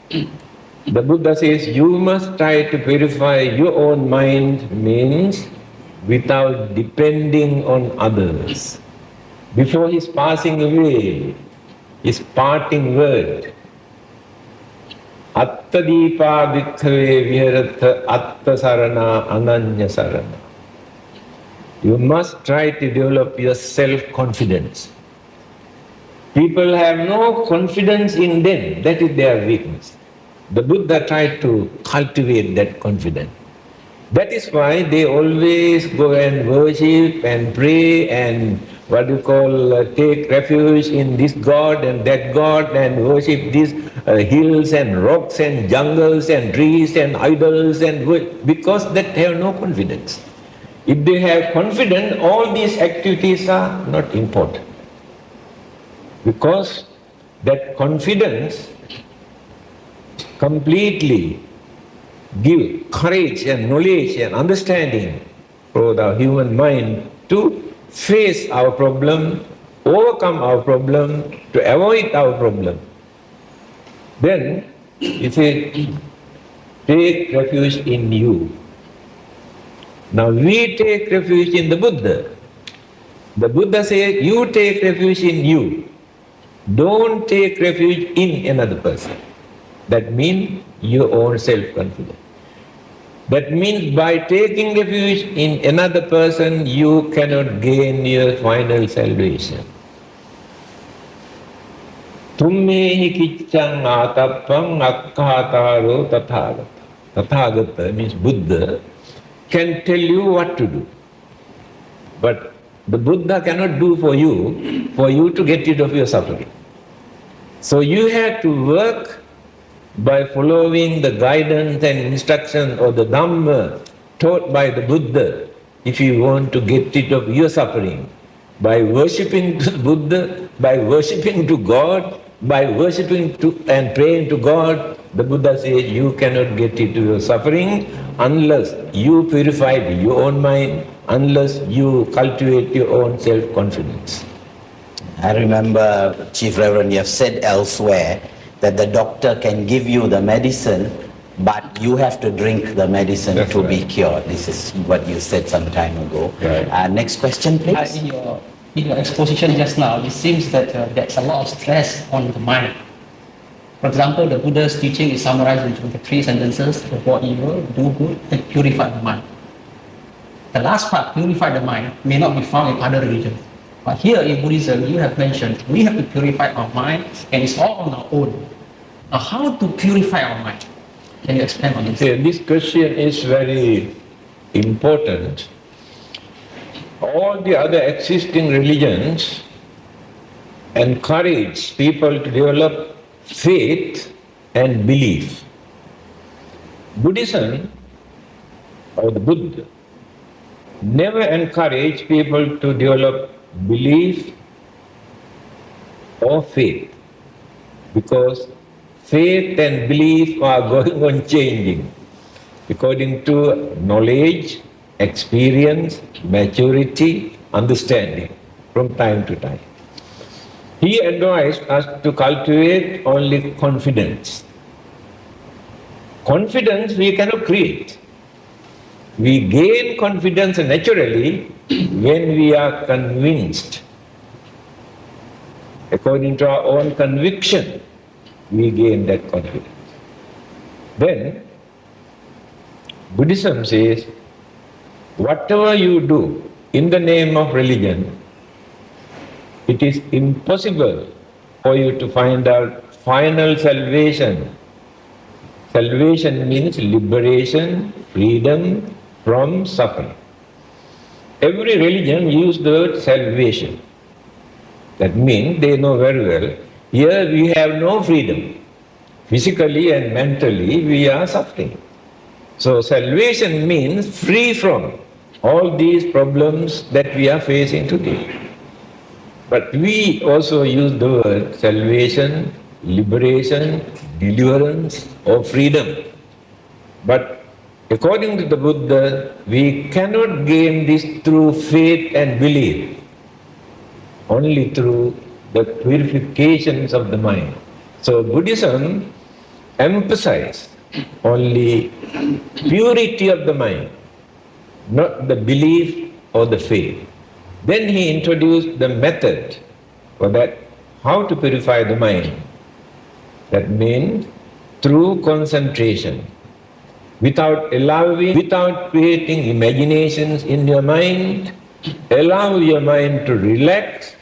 the Buddha says you must try to purify your own mind, means without depending on others. Before his passing away, his parting word, Atta Deepa Bhikkhave Viharatha Atta Sarana Ananya Sarana. You must try to develop your self-confidence. People have no confidence in them, that is their weakness. The Buddha tried to cultivate that confidence. That is why they always go and worship and pray and take refuge in this God and that God and worship these hills and rocks and jungles and trees and idols and because they have no confidence. If they have confidence, all these activities are not important. Because that confidence completely give courage and knowledge and understanding for the human mind to face our problem, overcome our problem, to avoid our problem. Then, if we take refuge in you, now we take refuge in the Buddha. The Buddha says, you take refuge in you. Don't take refuge in another person. That means your own self-confidence. That means by taking refuge in another person, you cannot gain your final salvation. Tummehi kiccang atappang akkhataro tathagata. Tathagata means Buddha can tell you what to do. But the Buddha cannot do for you to get rid of your suffering. So you have to work by following the guidance and instruction of the Dhamma taught by the Buddha, if you want to get rid of your suffering, by worshipping the Buddha, by worshipping to God, by worshipping to and praying to God, the Buddha says you cannot get rid of your suffering unless you purify your own mind, unless you cultivate your own self-confidence. I remember, Chief Reverend, you have said elsewhere that the doctor can give you the medicine, but you have to drink the medicine That's to right. be cured. This is what you said some time ago. Right. Next question, please. In your exposition just now, it seems that there's a lot of stress on the mind. For example, the Buddha's teaching is summarized into the 3 sentences: avoid evil, do good, and purify the mind. The last part, purify the mind, may not be found in other religions. But here in Buddhism, you have mentioned we have to purify our mind, and it's all on our own. Now, how to purify our mind? Can you explain on this? This question is very important. All the other existing religions encourage people to develop faith and belief. Buddhism, or the Buddha, never encouraged people to develop belief or faith, because faith and belief are going on changing according to knowledge, experience, maturity, understanding from time to time. He advised us to cultivate only confidence. Confidence we cannot create. We gain confidence naturally when we are convinced. According to our own conviction, we gain that confidence. Then, Buddhism says, whatever you do in the name of religion, it is impossible for you to find out final salvation. Salvation means liberation, freedom from suffering. Every religion uses the word salvation. That means they know very well, here we have no freedom. Physically and mentally we are suffering. So salvation means free from all these problems that we are facing today. But we also use the word salvation, liberation, deliverance or freedom. But according to the Buddha, we cannot gain this through faith and belief, only through the purifications of the mind. So Buddhism emphasizes only purity of the mind, not the belief or the faith. Then he introduced the method for that, how to purify the mind. That means through concentration, without creating imaginations in your mind, allow your mind to relax,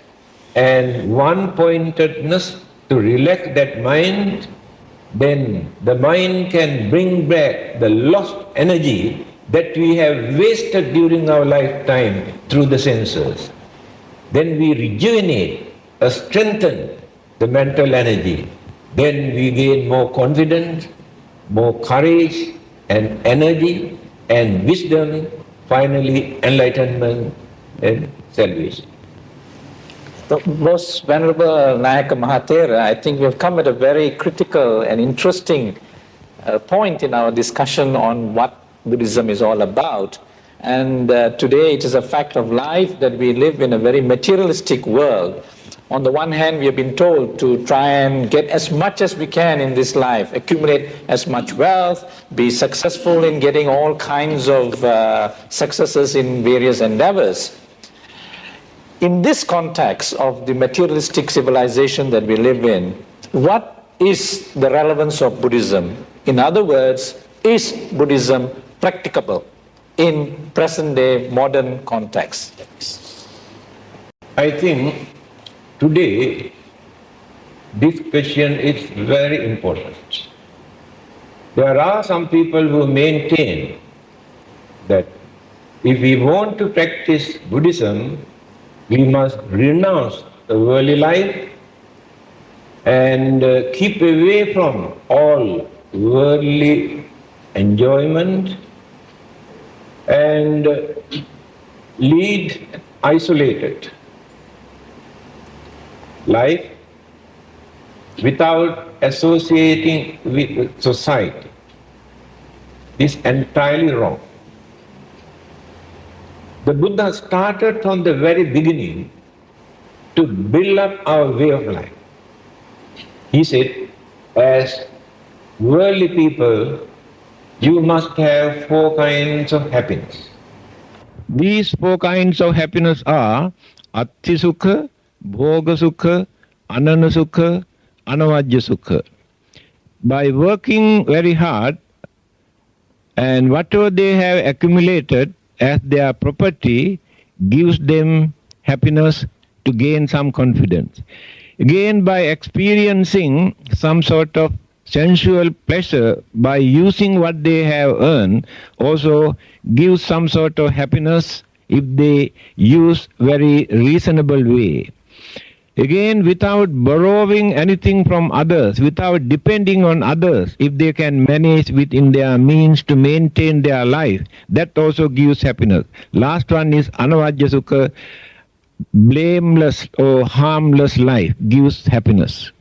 and one-pointedness to relax that mind, then the mind can bring back the lost energy that we have wasted during our lifetime through the senses. Then we rejuvenate or strengthen the mental energy. Then we gain more confidence, more courage and energy and wisdom, finally enlightenment and salvation. The Most Venerable Nayaka Mahathera, I think we have come at a very critical and interesting point in our discussion on what Buddhism is all about. And today it is a fact of life that we live in a very materialistic world. On the one hand, we have been told to try and get as much as we can in this life, accumulate as much wealth, be successful in getting all kinds of successes in various endeavors. In this context of the materialistic civilization that we live in, what is the relevance of Buddhism? In other words, is Buddhism practicable in present-day modern context? I think today this question is very important. There are some people who maintain that if we want to practice Buddhism, we must renounce the worldly life and keep away from all worldly enjoyment and lead isolated life without associating with society. This is entirely wrong. The Buddha started from the very beginning to build up our way of life. He said, as worldly people, you must have 4 kinds of happiness. These 4 kinds of happiness are Atti Sukha, Bhoga Sukha, Anana Sukha, Anavajja Sukha. By working very hard and whatever they have accumulated as their property gives them happiness to gain some confidence. Again, by experiencing some sort of sensual pleasure by using what they have earned also gives some sort of happiness if they use very reasonable way. Again, without borrowing anything from others, without depending on others, if they can manage within their means to maintain their life, that also gives happiness. Last one is Anavajja Sukha, blameless or harmless life gives happiness.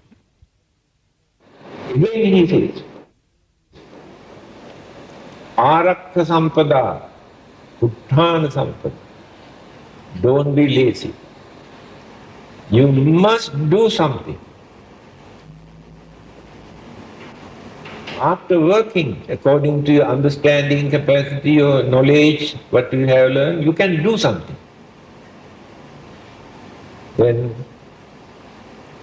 Again he says, Arakha Sampada, Utthana Sampada. Don't be lazy. You must do something. After working according to your understanding, capacity, your knowledge, what you have learned, you can do something. Then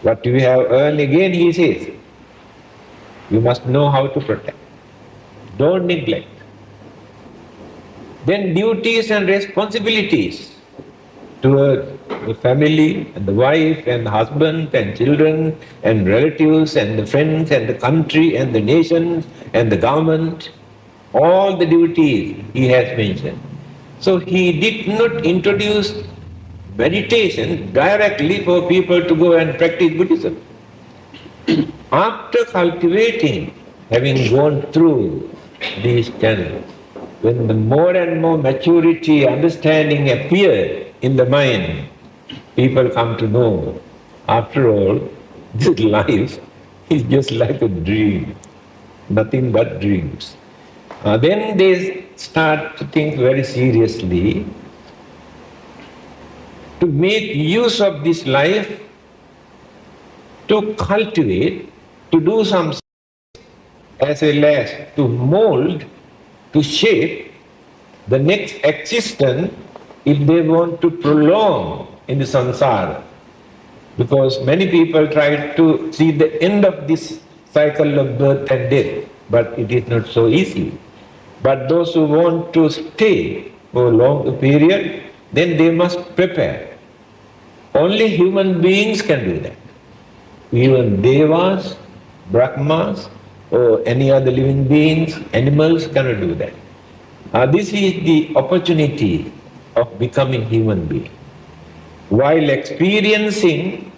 what you have earned, again he says, you must know how to protect. Don't neglect. Then duties and responsibilities toward the family and the wife and the husband and children and relatives and the friends and the country and the nation and the government, all the duties he has mentioned. So he did not introduce meditation directly for people to go and practice Buddhism. After cultivating, having gone through these channels, when the more and more maturity, understanding appeared in the mind, people come to know, after all, this life is just like a dream, nothing but dreams. Then they start to think very seriously to make use of this life to cultivate, to do something as well as to mold, to shape the next existence if they want to prolong in the samsara. Because many people try to see the end of this cycle of birth and death, but it is not so easy. But those who want to stay for a long period, then they must prepare. Only human beings can do that. Even devas, brahmas, or any other living beings, animals cannot do that. This is the opportunity of becoming human being. While experiencing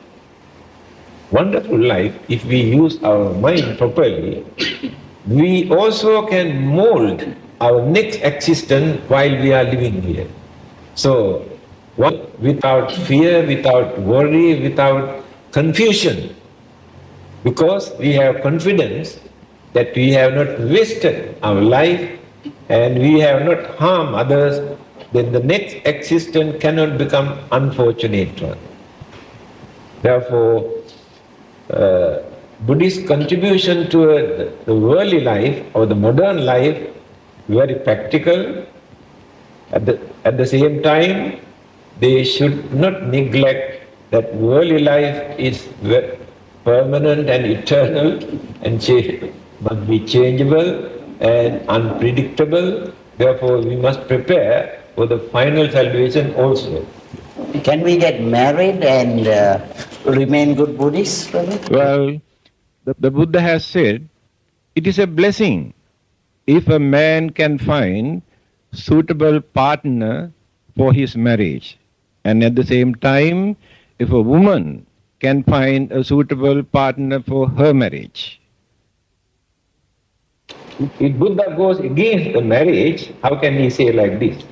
wonderful life, if we use our mind properly, we also can mold our next existence while we are living here. So, without fear, without worry, without confusion, because we have confidence that we have not wasted our life and we have not harmed others, then the next existence cannot become unfortunate one. Therefore, Buddhist contribution to the worldly life or the modern life, very practical. At the same time, they should not neglect that worldly life is permanent and eternal and must be changeable and unpredictable. Therefore, we must prepare for the final salvation also. Can we get married and remain good Buddhists? Well, the Buddha has said, it is a blessing if a man can find suitable partner for his marriage. And at the same time, if a woman can find a suitable partner for her marriage. If Buddha goes against the marriage, how can he say like this?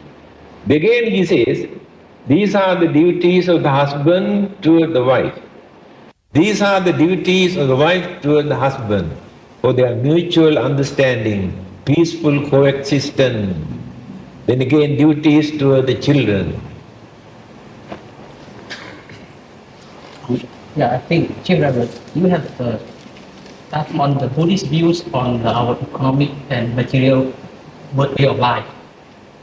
Again he says, these are the duties of the husband toward the wife. These are the duties of the wife toward the husband for their mutual understanding, peaceful coexistence. Then again duties toward the children. Yeah, I think, Chief Reverend, you have touched on the Buddhist views on our economic and material way of life.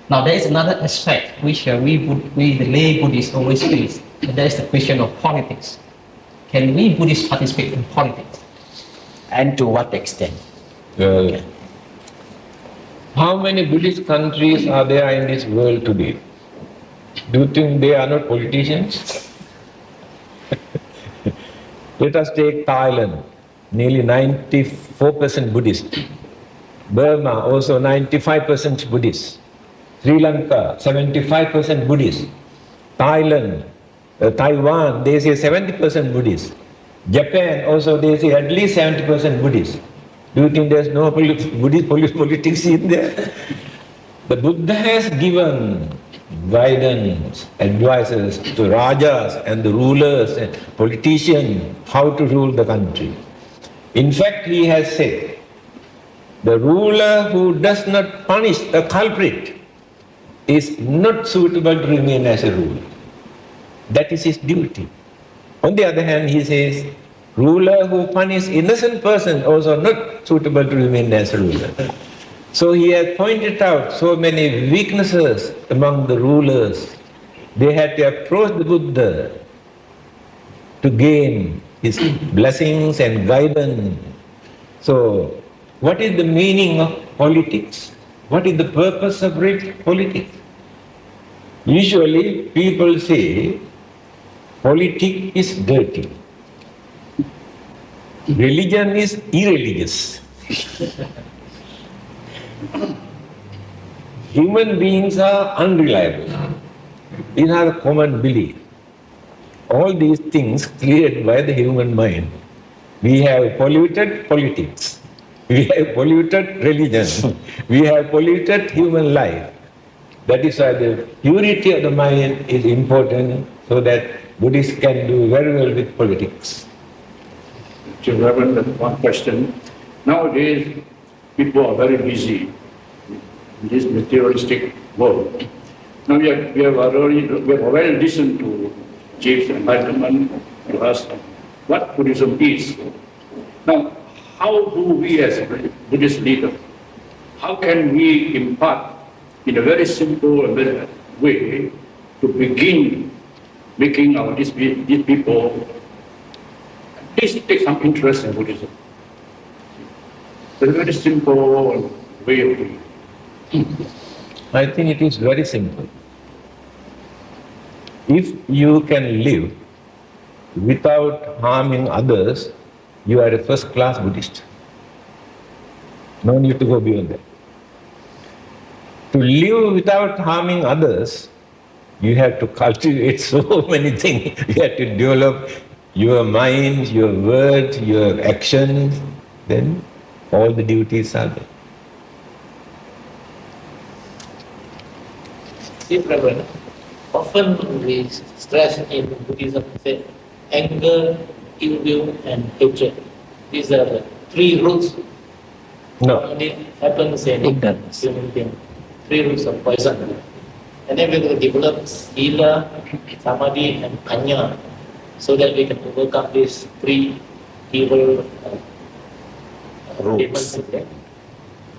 Now, there is another aspect which we the lay Buddhists always face, and that is the question of politics. Can we Buddhists participate in politics? And to what extent? How many Buddhist countries are there in this world today? Do you think they are not politicians? Let us take Thailand, nearly 94% Buddhist. Burma, also 95% Buddhist. Sri Lanka, 75% Buddhist. Thailand, Taiwan, they say 70% Buddhist. Japan, also they say at least 70% Buddhist. Do you think there's no Buddhist politics in there? The Buddha has given guidance, advices to rajas and the rulers and politicians how to rule the country. In fact, he has said, the ruler who does not punish a culprit is not suitable to remain as a ruler. That is his duty. On the other hand, he says, ruler who punishes innocent person also not suitable to remain as a ruler. So he has pointed out so many weaknesses among the rulers. They had to approach the Buddha to gain his blessings and guidance. So, what is the meaning of politics? What is the purpose of politics? Usually people say politics is dirty. Religion is irreligious. Human beings are unreliable. These are the common belief. All these things created by the human mind. We have polluted politics. We have polluted religion. We have polluted human life. That is why the purity of the mind is important, so that Buddhists can do very well with politics. Reverend, one question. Nowadays, people are very busy in this materialistic world. Now we have already listened to Chief's enlightenment to us what Buddhism is. Now, how do we as Buddhist leaders, how can we impart in a very simple and very way to begin making these people at least take some interest in Buddhism? It's a very simple way of doing it. I think it is very simple. If you can live without harming others, you are a first-class Buddhist. No need to go beyond that. To live without harming others, you have to cultivate so many things. You have to develop your mind, your words, your actions, then all the duties are there. See, Reverend, often we stress in Buddhism that anger, ill will, and hatred. These are the three roots. No. Only happens in ignorance. Human being. Three roots of poison. And then we will develop sila, samadhi, and panya, so that we can overcome these three evil demons.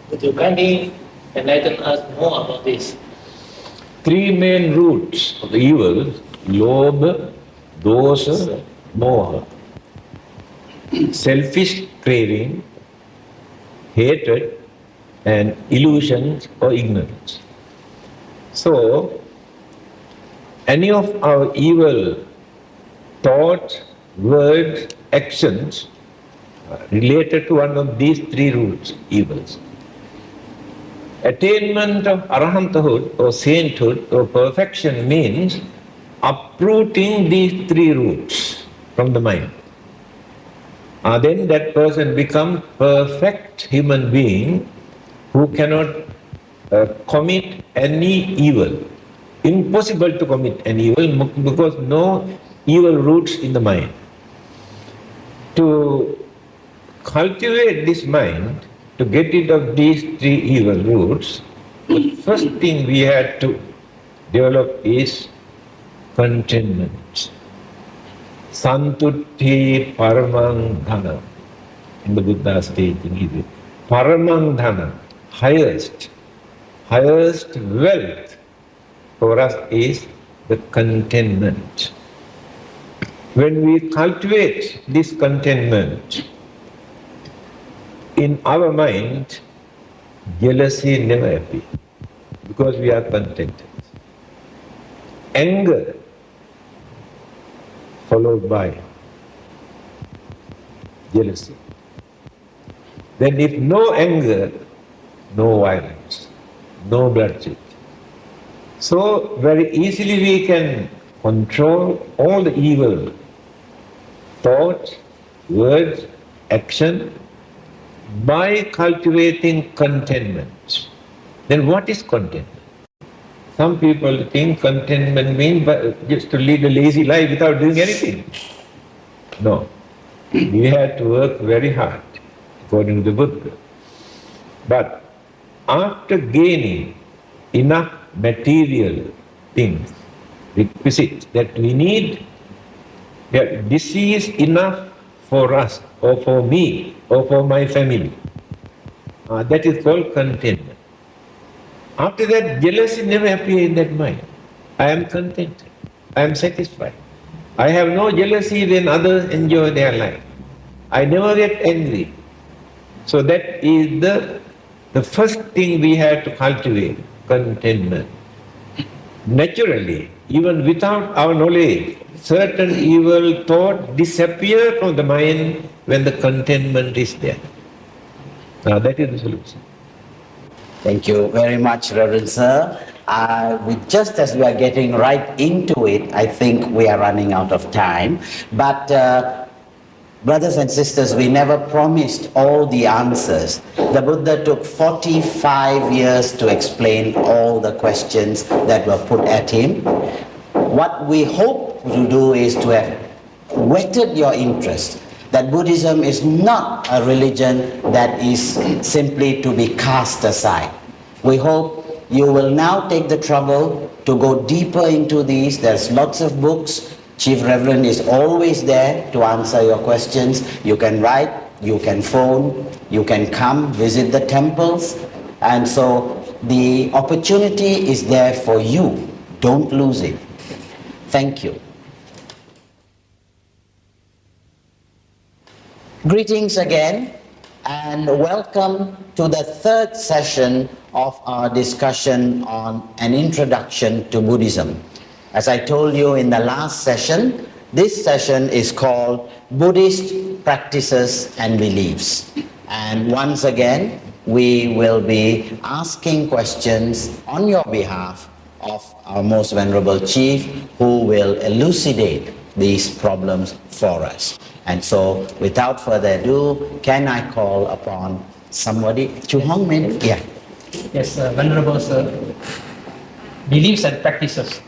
Would you kindly enlighten us more about this? Three main roots of the evil: lobha, dosa, moha. Selfish craving, hatred, and illusions or ignorance. So, any of our evil thoughts, words, actions related to one of these three roots, evils. Attainment of arahanthood or sainthood or perfection means uprooting these three roots from the mind. Then that person becomes perfect human being who cannot commit any evil. Impossible to commit any evil because no evil roots in the mind. To cultivate this mind, to get rid of these three evil roots, the first thing we had to develop is contentment. Santutti paramang dhana. In the Buddha's teaching, paramang dhana, highest wealth for us is the contentment. When we cultivate this contentment in our mind, jealousy never appears because we are contented. Anger followed by jealousy. Then if no anger, no violence, no bloodshed. So very easily we can control all the evil thoughts, words, action by cultivating contentment. Then what is contentment? Some people think contentment means just to lead a lazy life without doing anything. No. We have to work very hard, according to the Buddha. But after gaining enough material things, requisites that we need, that this is enough for us, or for me, or for my family. That is called contentment. After that, jealousy never appears in that mind. I am contented. I am satisfied. I have no jealousy when others enjoy their life. I never get angry. So that is the first thing we have to cultivate, contentment. Naturally, even without our knowledge, certain evil thoughts disappear from the mind when the contentment is there. That is the solution. Thank you very much, Reverend Sir. Just as we are getting right into it, I think we are running out of time. But brothers and sisters, we never promised all the answers. The Buddha took 45 years to explain all the questions that were put at him. What we hope to do is to have whetted your interest that Buddhism is not a religion that is simply to be cast aside. We hope you will now take the trouble to go deeper into these. There's lots of books. Chief Reverend is always there to answer your questions. You can write, you can phone, you can come visit the temples. And so the opportunity is there for you. Don't lose it. Thank you. Greetings again and welcome to the third session of our discussion on an introduction to Buddhism. As I told you in the last session, this session is called Buddhist Practices and Beliefs. And once again, we will be asking questions on your behalf of our most venerable chief, who will elucidate these problems for us. And so, without further ado, can I call upon somebody? Chu Hong, maybe? Yeah. Yes, Venerable Sir. Beliefs and practices.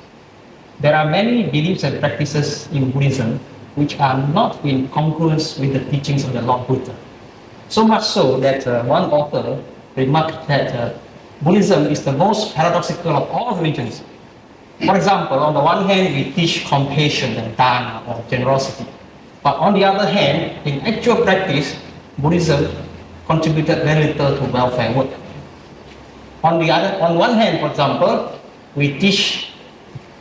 There are many beliefs and practices in Buddhism which are not in congruence with the teachings of the Lord Buddha. So much so that one author remarked that Buddhism is the most paradoxical of all religions. For example, on the one hand, we teach compassion and dana, or generosity. But on the other hand, in actual practice, Buddhism contributed very little to welfare work. On one hand, for example, we teach,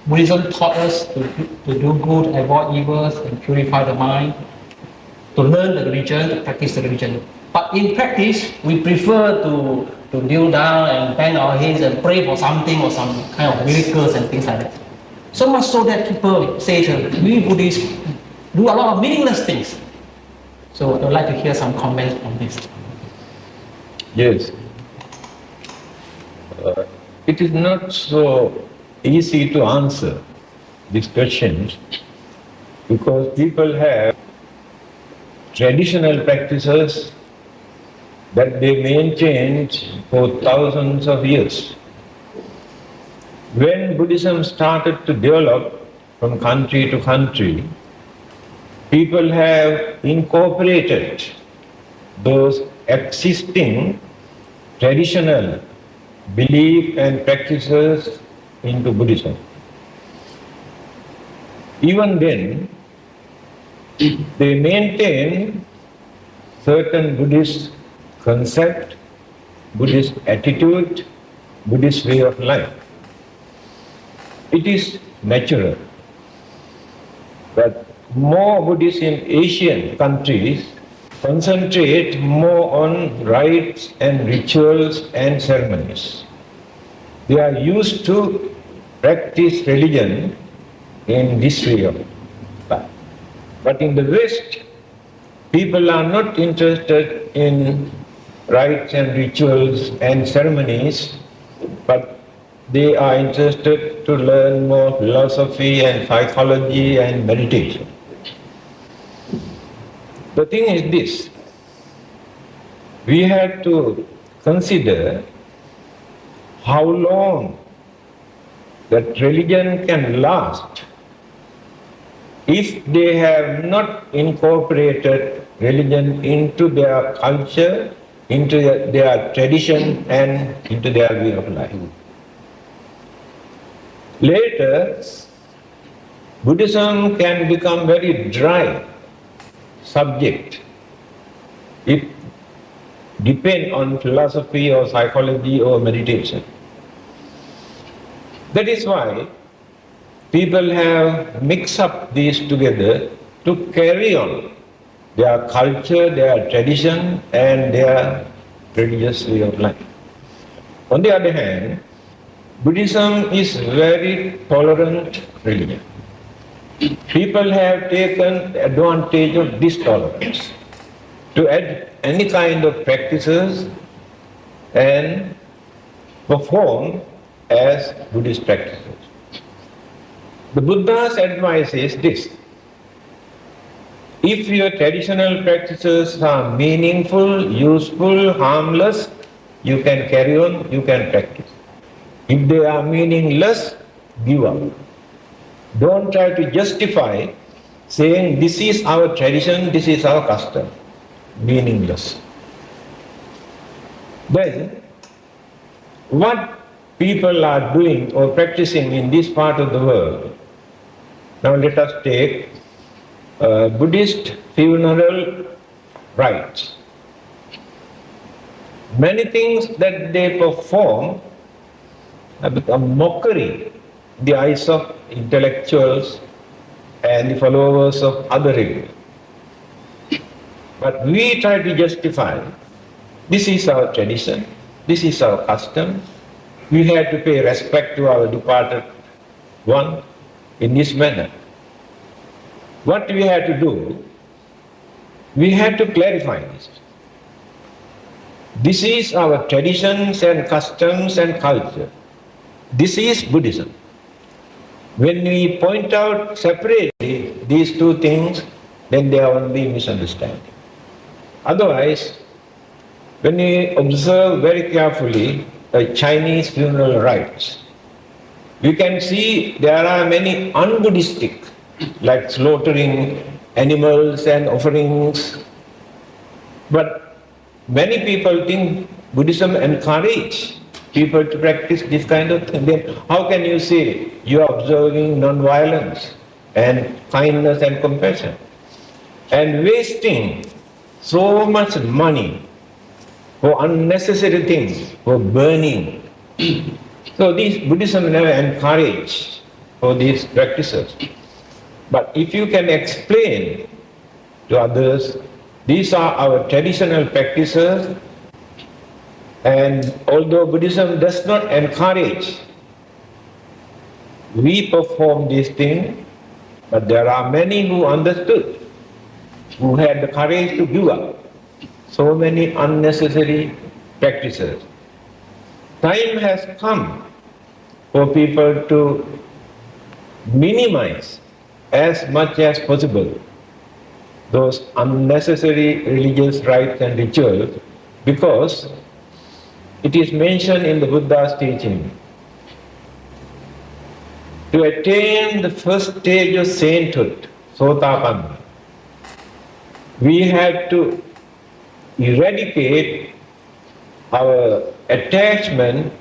Buddhism taught us to do good, avoid evils, and purify the mind, to learn the religion, to practice the religion. But in practice, we prefer to kneel down and bend our heads and pray for something or some kind of miracles and things like that. So much so that people say we Buddhists do a lot of meaningless things. So I would like to hear some comments on this. Yes. It is not so easy to answer these questions because people have traditional practices that they maintained for thousands of years. When Buddhism started to develop from country to country, people have incorporated those existing traditional belief and practices into Buddhism. Even then, they maintain certain Buddhist concept, Buddhist attitude, Buddhist way of life. It is natural. But more Buddhists in Asian countries concentrate more on rites and rituals and ceremonies. They are used to practice religion in this way of life. But in the West, people are not interested in rites and rituals and ceremonies, but they are interested to learn more philosophy and psychology and meditation. The thing is this, we have to consider how long that religion can last if they have not incorporated religion into their culture, into their tradition and into their way of life. Later, Buddhism can become very dry subject. It depends on philosophy or psychology or meditation. That is why people have mixed up these together to carry on their culture, their tradition and their religious way of life. On the other hand, Buddhism is very tolerant religion. People have taken advantage of this tolerance to add any kind of practices and perform as Buddhist practices. The Buddha's advice is this: if your traditional practices are meaningful, useful, harmless, you can carry on, you can practice. If they are meaningless, give up. Don't try to justify saying this is our tradition, this is our custom. Meaningless. Then, what people are doing or practicing in this part of the world, now let us take Buddhist funeral rites. Many things that they perform have become mockery in the eyes of intellectuals and the followers of other religions. But we try to justify, this is our tradition, this is our custom, we have to pay respect to our departed one in this manner. What we have to do, we have to clarify this. This is our traditions and customs and culture. This is Buddhism. When we point out separately these two things, then there will be misunderstanding. Otherwise, when we observe very carefully the Chinese funeral rites, we can see there are many un-Buddhistic, like slaughtering animals and offerings. But many people think Buddhism encourages people to practice this kind of thing. Then how can you say you are observing non-violence and kindness and compassion and wasting so much money for unnecessary things, for burning? So this Buddhism never encourages for these practices. But if you can explain to others, these are our traditional practices, and although Buddhism does not encourage, we perform these things, but there are many who understood, who had the courage to give up so many unnecessary practices. Time has come for people to minimize as much as possible those unnecessary religious rites and rituals, because it is mentioned in the Buddha's teaching. To attain the first stage of sainthood, Sotapanna, we have to eradicate our attachment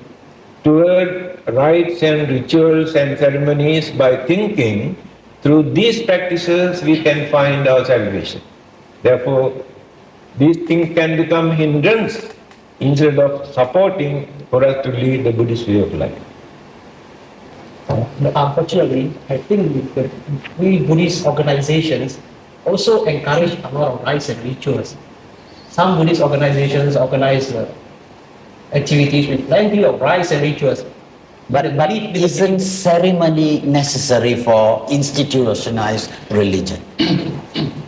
toward rites and rituals and ceremonies by thinking through these practices we can find our salvation. Therefore, these things can become hindrance instead of supporting for us to lead the Buddhist way of life. Unfortunately, I think that we Buddhist organizations also encourage a lot of rites and rituals. Some Buddhist organizations organize activities with plenty of rites and rituals. But isn't ceremony necessary for institutionalized religion?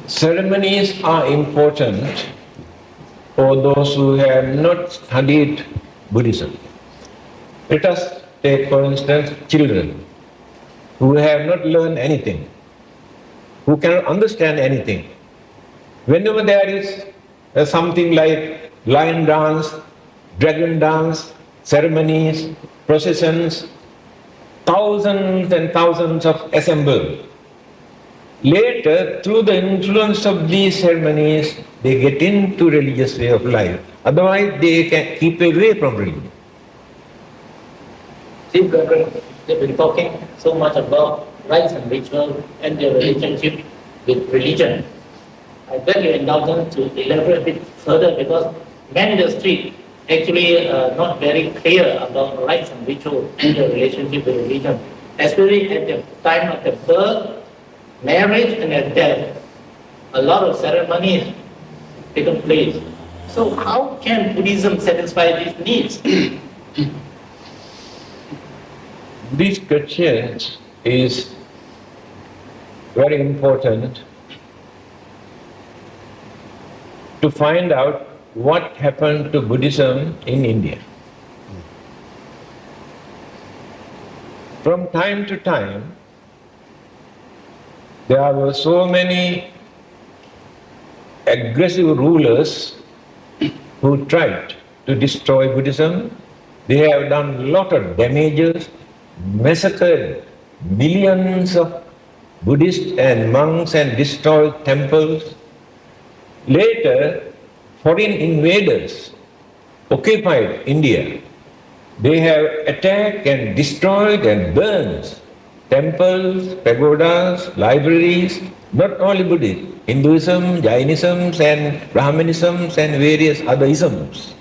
Ceremonies are important for those who have not studied Buddhism. Let us take, for instance, children who have not learned anything, who cannot understand anything. Whenever there is something like lion dance, dragon dance, ceremonies, processions, thousands and thousands of assemble. Later, through the influence of these ceremonies, they get into religious way of life. Otherwise, they can keep away from religion. See, Brother, they've been talking so much about rites and ritual and their relationship with religion. I beg your indulgence to elaborate a bit further, because men in the street actually not very clear about rites and ritual and their relationship with religion, especially at the time of the birth, marriage, and at death. A lot of ceremonies taken place. So how can Buddhism satisfy these needs? This question is very important to find out what happened to Buddhism in India. From time to time, there were so many aggressive rulers who tried to destroy Buddhism. They have done a lot of damages, massacred millions of Buddhists and monks and destroyed temples. Later, foreign invaders occupied India. They have attacked and destroyed and burned temples, pagodas, libraries, not only Buddhism, Hinduism, Jainism and Brahmanism and various other isms.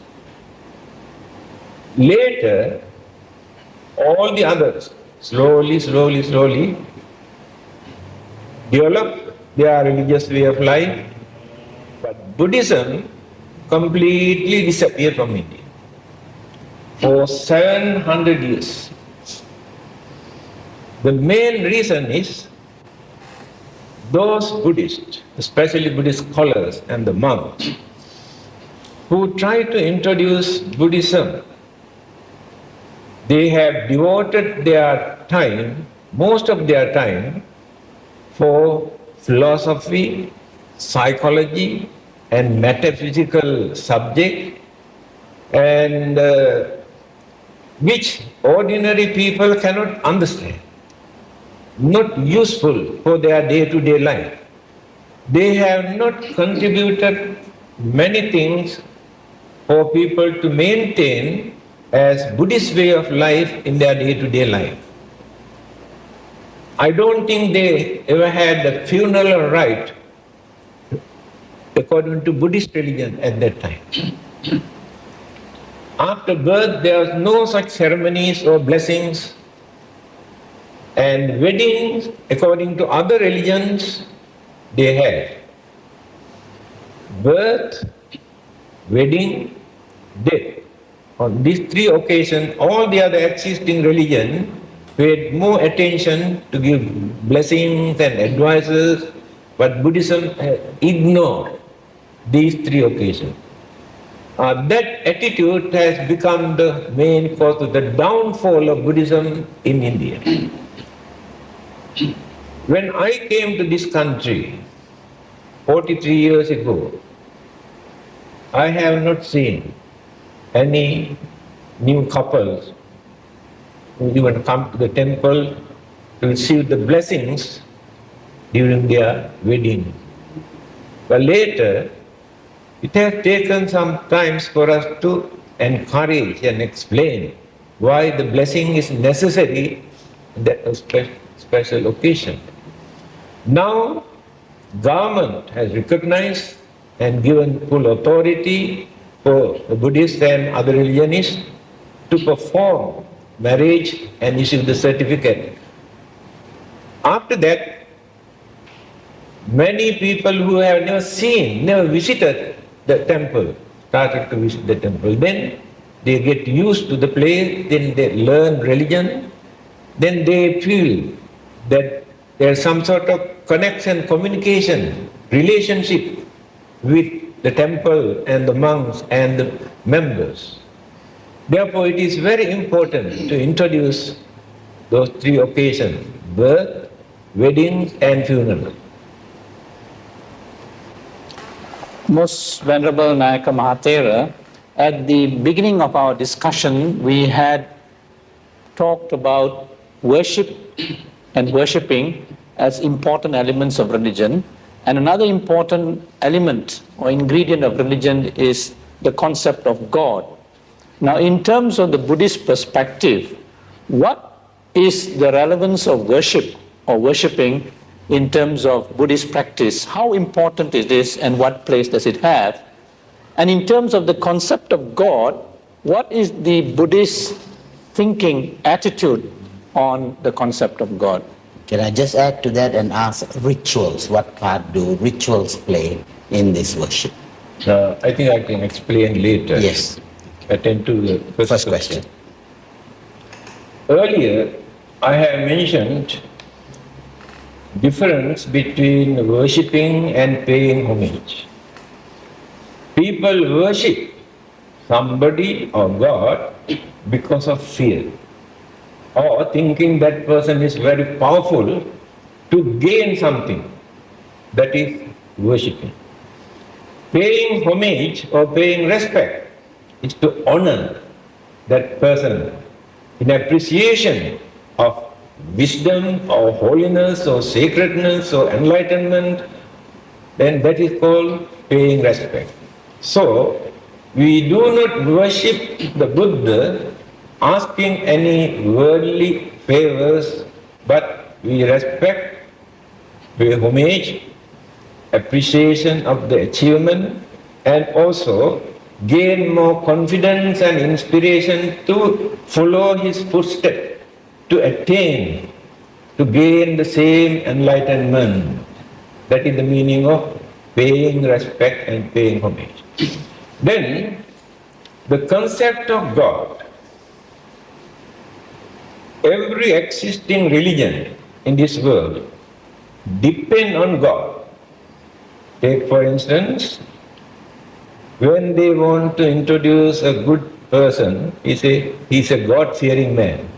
Later, all the others slowly developed their religious way of life, but Buddhism completely disappeared from India for 700 years. The main reason is those Buddhists, especially Buddhist scholars and the monks, who try to introduce Buddhism, they have devoted their time, most of their time, for philosophy, psychology, and metaphysical subject, and which ordinary people cannot understand, not useful for their day-to-day life. They have not contributed many things for people to maintain as Buddhist way of life in their day-to-day life. I don't think they ever had a funeral rite according to Buddhist religion at that time. After birth, there was no such ceremonies or blessings, and weddings, according to other religions, they had birth, wedding, death. On these three occasions, all the other existing religions paid more attention to give blessings and advices, but Buddhism ignored these three occasions. That attitude has become the main cause of the downfall of Buddhism in India. When I came to this country 43 years ago, I have not seen any new couples who even come to the temple to receive the blessings during their wedding. But later, it has taken some time for us to encourage and explain why the blessing is necessary in that special occasion. Now, government has recognized and given full authority for the Buddhists and other religionists to perform marriage and issue the certificate. After that, many people who have never seen, never visited the temple, started to visit the temple. Then they get used to the place, then they learn religion, then they feel that there is some sort of connection, communication, relationship with the temple and the monks and the members. Therefore, it is very important to introduce those three occasions: birth, weddings and funeral. Most Venerable Nayaka Mahathera, at the beginning of our discussion, we had talked about worship and worshipping as important elements of religion. And another important element or ingredient of religion is the concept of God. Now, in terms of the Buddhist perspective, what is the relevance of worship or worshipping in terms of Buddhist practice? How important is this and what place does it have? And in terms of the concept of God, what is the Buddhist thinking, attitude on the concept of God? Can I just add to that and ask rituals? What part do rituals play in this worship? I think I can explain later. Yes. Attend to the First question. Earlier, I have mentioned difference between worshipping and paying homage. People worship somebody or God because of fear, or thinking that person is very powerful to gain something. That is worshipping. Paying homage or paying respect is to honor that person in appreciation of wisdom or holiness or sacredness or enlightenment. Then that is called paying respect. So, we do not worship the Buddha asking any worldly favors, but we respect, pay homage, appreciation of the achievement, and also gain more confidence and inspiration to follow his footsteps, to attain, to gain the same enlightenment. That is the meaning of paying respect and paying homage. Then, the concept of God. Every existing religion in this world depends on God. Take for instance, when they want to introduce a good person, he say he's a God-fearing man.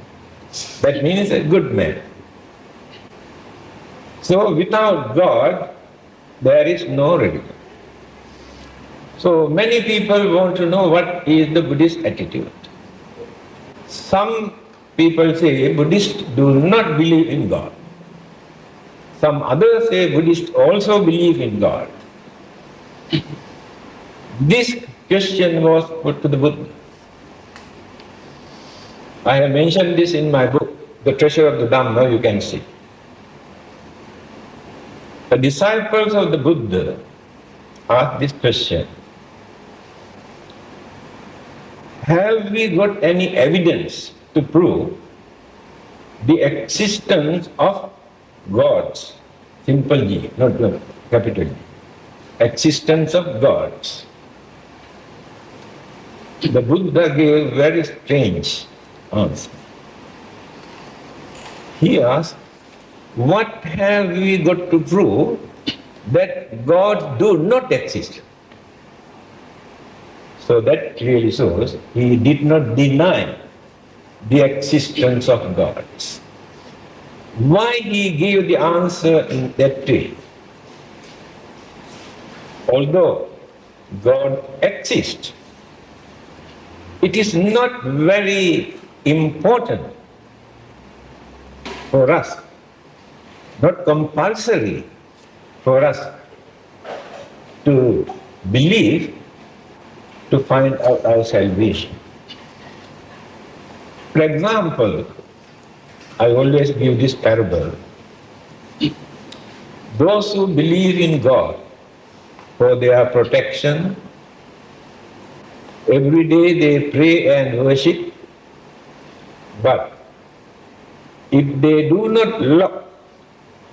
That means a good man. So without God, there is no religion. So many people want to know what is the Buddhist attitude. Some people say Buddhists do not believe in God. Some others say Buddhists also believe in God. This question was put to the Buddha. I have mentioned this in my book, The Treasure of the Dhamma, you can see. The disciples of the Buddha asked this question: have we got any evidence to prove the existence of gods? Simple G, not capital G. Existence of gods. The Buddha gave very strange answer. He asked, what have we got to prove that gods do not exist? So that clearly shows he did not deny the existence of gods. Why he gave the answer in that way? Although God exists, it is not very important for us, not compulsory for us to believe to find out our salvation. For example, I always give this parable. Those who believe in God for their protection, every day they pray and worship, but if they do not lock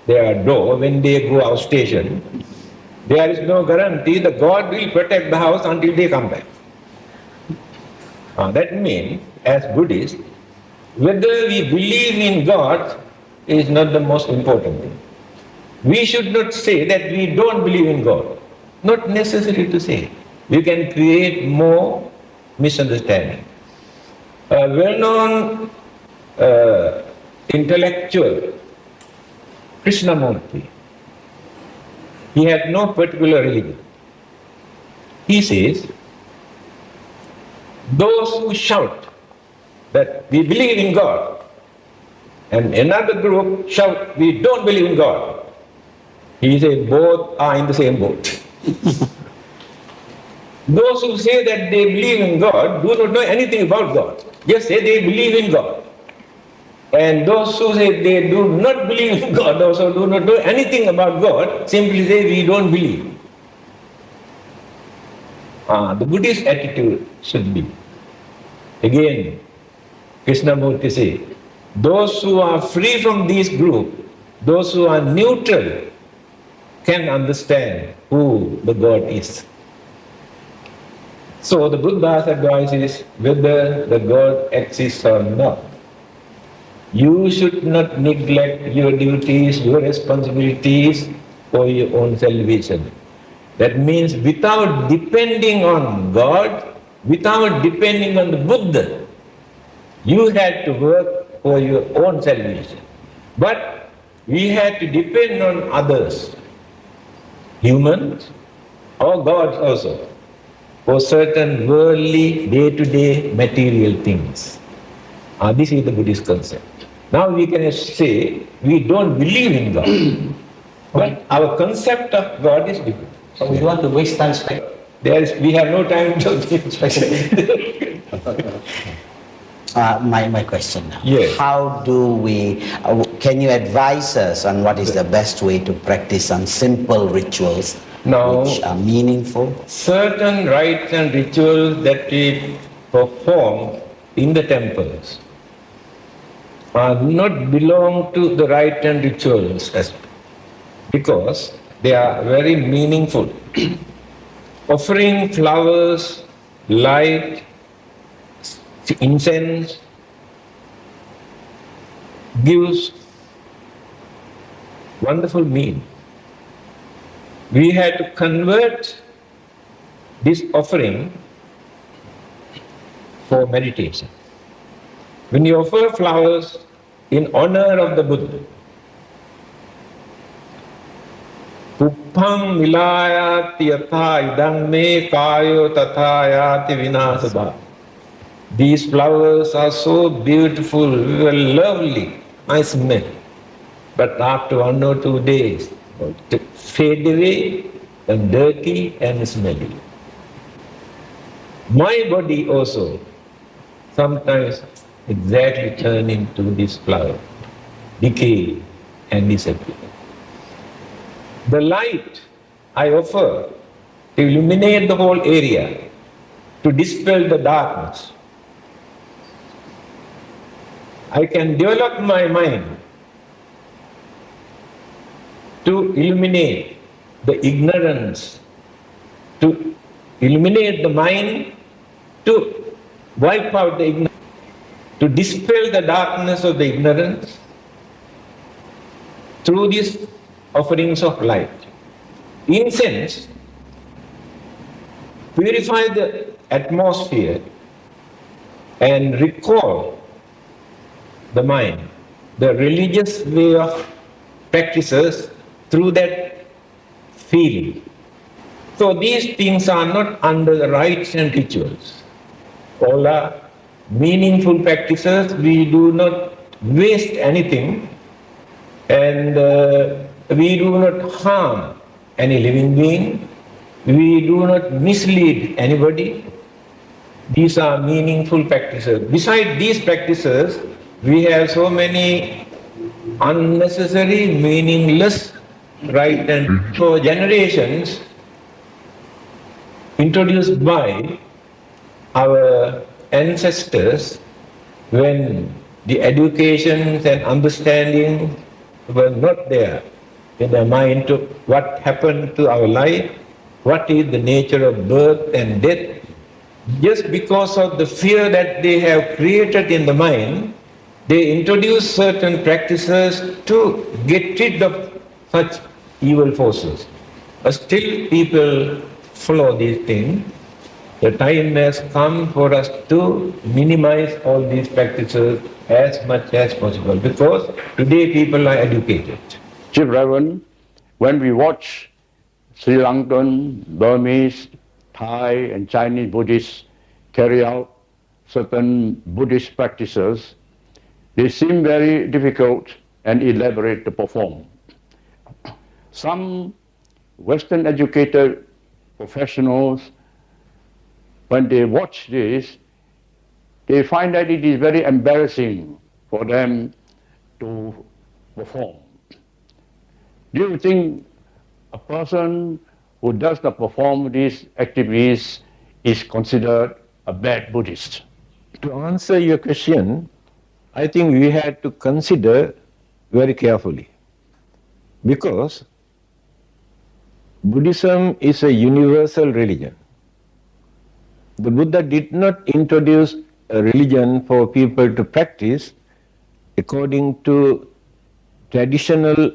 their door when they go out station, there is no guarantee that God will protect the house until they come back. That means, as Buddhists, whether we believe in God is not the most important thing. We should not say that we don't believe in God. Not necessary to say. We can create more misunderstanding. A well-known intellectual, Krishnamurti, he had no particular religion. He says, those who shout that we believe in God, and another group shout we don't believe in God, he says both are in the same boat. Those who say that they believe in God do not know anything about God. Just say they believe in God. And those who say they do not believe in God also do not know anything about God, simply say we don't believe. The Buddhist attitude should be, again, Krishnamurti says, those who are free from this group, those who are neutral, can understand who the God is. So the Buddha's advice is, whether the God exists or not, you should not neglect your duties, your responsibilities for your own salvation. That means without depending on God, without depending on the Buddha, you had to work for your own salvation. But we had to depend on others, humans or gods also, for certain worldly, day-to-day material things. This is the Buddhist concept. Now we can say we don't believe in God, but our concept of God is different. So we want to waste time. We have no time to speculate. My question now. Yes. How do we, can you advise us on what is the best way to practice some simple rituals which are meaningful? Certain rites and rituals that we perform in the temples do not belong to the rite and rituals because they are very meaningful. Offering flowers, light, incense gives wonderful meaning. We had to convert this offering for meditation. When you offer flowers in honor of the Buddha, Puppam vilayati yatha idam me kayo tatha yati vinasabha. These flowers are so beautiful, lovely, I smell. But after 1 or 2 days, they fade away, and dirty and smelly. My body also sometimes exactly turn into this flower, decay and disappear. The light I offer to illuminate the whole area, to dispel the darkness. I can develop my mind to illuminate the ignorance, to illuminate the mind, to wipe out the ignorance, to dispel the darkness of the ignorance through these offerings of light. Incense purify the atmosphere and recall the mind the religious way of practices through that feeling. So these things are not under the rites and rituals. All are meaningful practices. We do not waste anything, and we do not harm any living being. We do not mislead anybody. These are meaningful practices. Besides these practices, we have so many unnecessary, meaningless right and for generations introduced by our ancestors when the education and understanding were not there in their mind to what happened to our life, what is the nature of birth and death. Just because of the fear that they have created in the mind, they introduce certain practices to get rid of such evil forces. But still people follow these things. The time has come for us to minimize all these practices as much as possible, because today people are educated. Chief Reverend, when we watch Sri Lankan, Burmese, Thai and Chinese Buddhists carry out certain Buddhist practices, they seem very difficult and elaborate to perform. Some Western educated professionals, when they watch this, they find that it is very embarrassing for them to perform. Do you think a person who does not perform these activities is considered a bad Buddhist? To answer your question, I think we had to consider very carefully, because Buddhism is a universal religion. The Buddha did not introduce a religion for people to practice according to traditional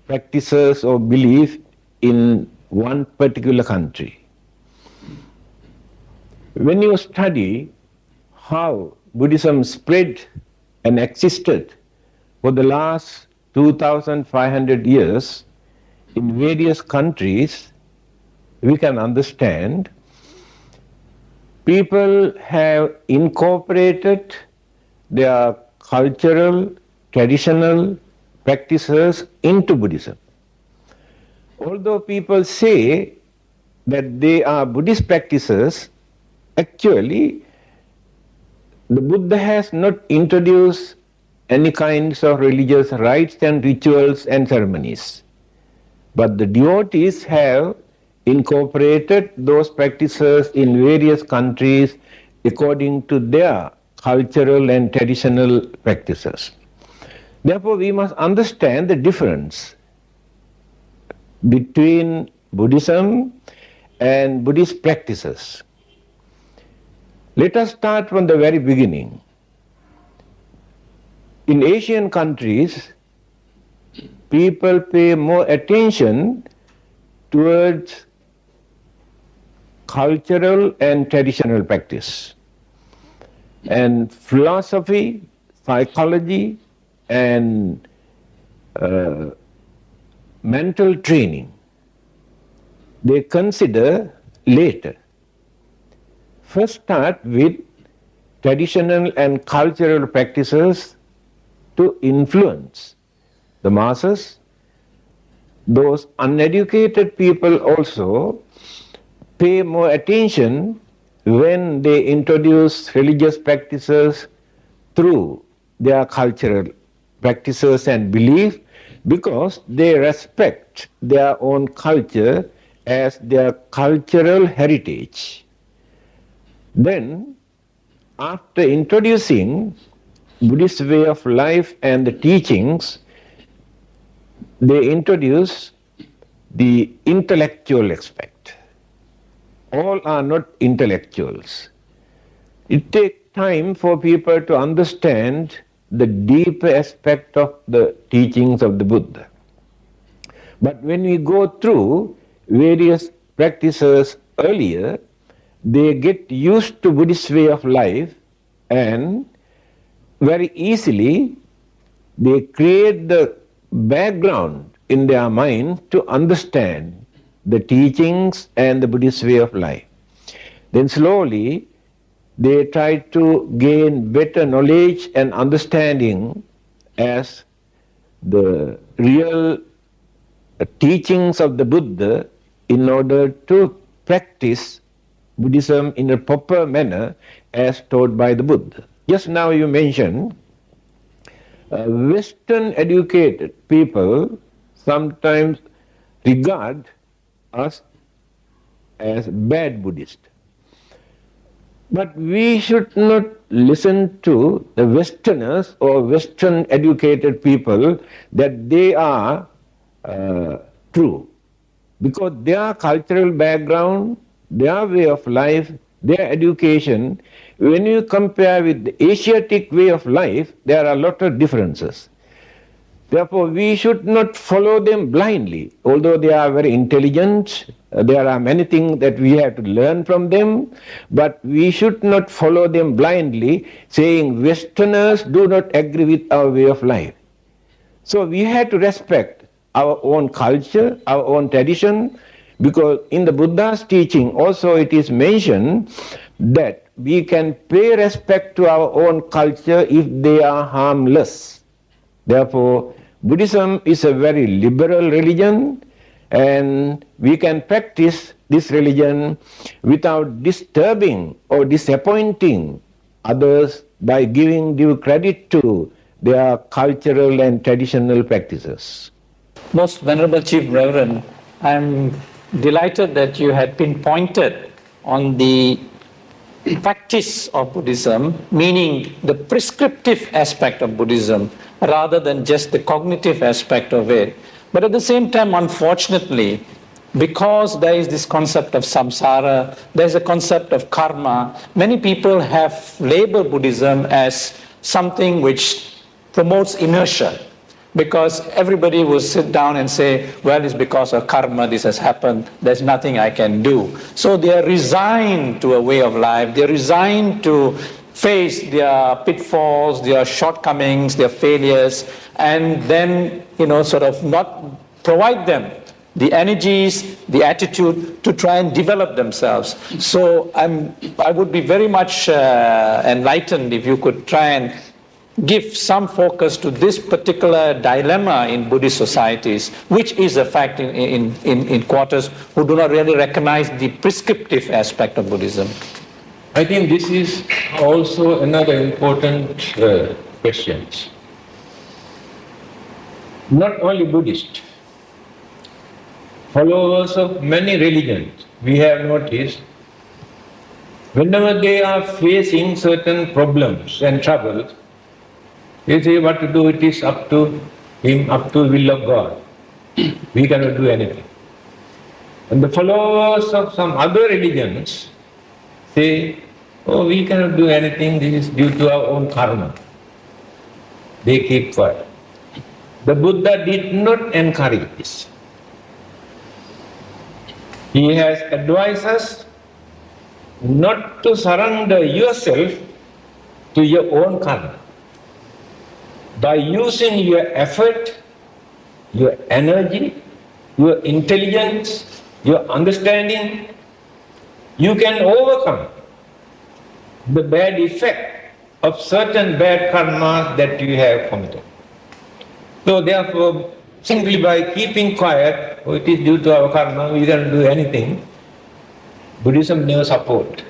practices or belief in one particular country. When you study how Buddhism spread and existed for the last 2,500 years in various countries, we can understand people have incorporated their cultural, traditional practices into Buddhism. Although people say that they are Buddhist practices, actually the Buddha has not introduced any kinds of religious rites and rituals and ceremonies. But the devotees have incorporated those practices in various countries according to their cultural and traditional practices. Therefore, we must understand the difference between Buddhism and Buddhist practices. Let us start from the very beginning. In Asian countries, people pay more attention towards cultural and traditional practice. And philosophy, psychology, and mental training, they consider later. First start with traditional and cultural practices to influence the masses. Those uneducated people also pay more attention when they introduce religious practices through their cultural practices and belief, because they respect their own culture as their cultural heritage. Then, after introducing Buddhist way of life and the teachings, they introduce the intellectual aspect. All are not intellectuals. It takes time for people to understand the deeper aspect of the teachings of the Buddha. But when we go through various practices earlier, they get used to Buddhist way of life, and very easily they create the background in their mind to understand the teachings and the Buddhist way of life. Then slowly they try to gain better knowledge and understanding as the real teachings of the Buddha in order to practice Buddhism in a proper manner as taught by the Buddha. Just now you mentioned Western educated people sometimes regard us as bad Buddhists. But we should not listen to the Westerners or Western educated people that they are true. Because their cultural background, their way of life, their education, when you compare with the Asiatic way of life, there are a lot of differences. Therefore, we should not follow them blindly. Although they are very intelligent, there are many things that we have to learn from them, but we should not follow them blindly, saying Westerners do not agree with our way of life. So we have to respect our own culture, our own tradition, because in the Buddha's teaching also it is mentioned that we can pay respect to our own culture if they are harmless. Therefore, Buddhism is a very liberal religion, and we can practice this religion without disturbing or disappointing others by giving due credit to their cultural and traditional practices. Most Venerable Chief Reverend, I'm delighted that you had pinpointed on the practice of Buddhism, meaning the prescriptive aspect of Buddhism, rather than just the cognitive aspect of it. But at the same time, unfortunately, because there is this concept of samsara, there's a concept of karma, many people have labeled Buddhism as something which promotes inertia. Because everybody will sit down and say, well, it's because of karma this has happened, there's nothing I can do. So they are resigned to a way of life, they're resigned to face their pitfalls, their shortcomings, their failures, and then, sort of not provide them the energies, the attitude to try and develop themselves. So I would be very much enlightened if you could try and give some focus to this particular dilemma in Buddhist societies, which is a fact in quarters who do not really recognize the prescriptive aspect of Buddhism. I think this is also another important question. Not only Buddhist, followers of many religions, we have noticed, whenever they are facing certain problems and troubles, they say what to do, it is up to him, up to the will of God. We cannot do anything. And the followers of some other religions say, oh, we cannot do anything, this is due to our own karma. They keep quiet. The Buddha did not encourage this. He has advised us not to surrender yourself to your own karma. By using your effort, your energy, your intelligence, your understanding, you can overcome the bad effect of certain bad karmas that you have committed. So therefore, simply by keeping quiet, oh, it is due to our karma, we cannot do anything, Buddhism never support.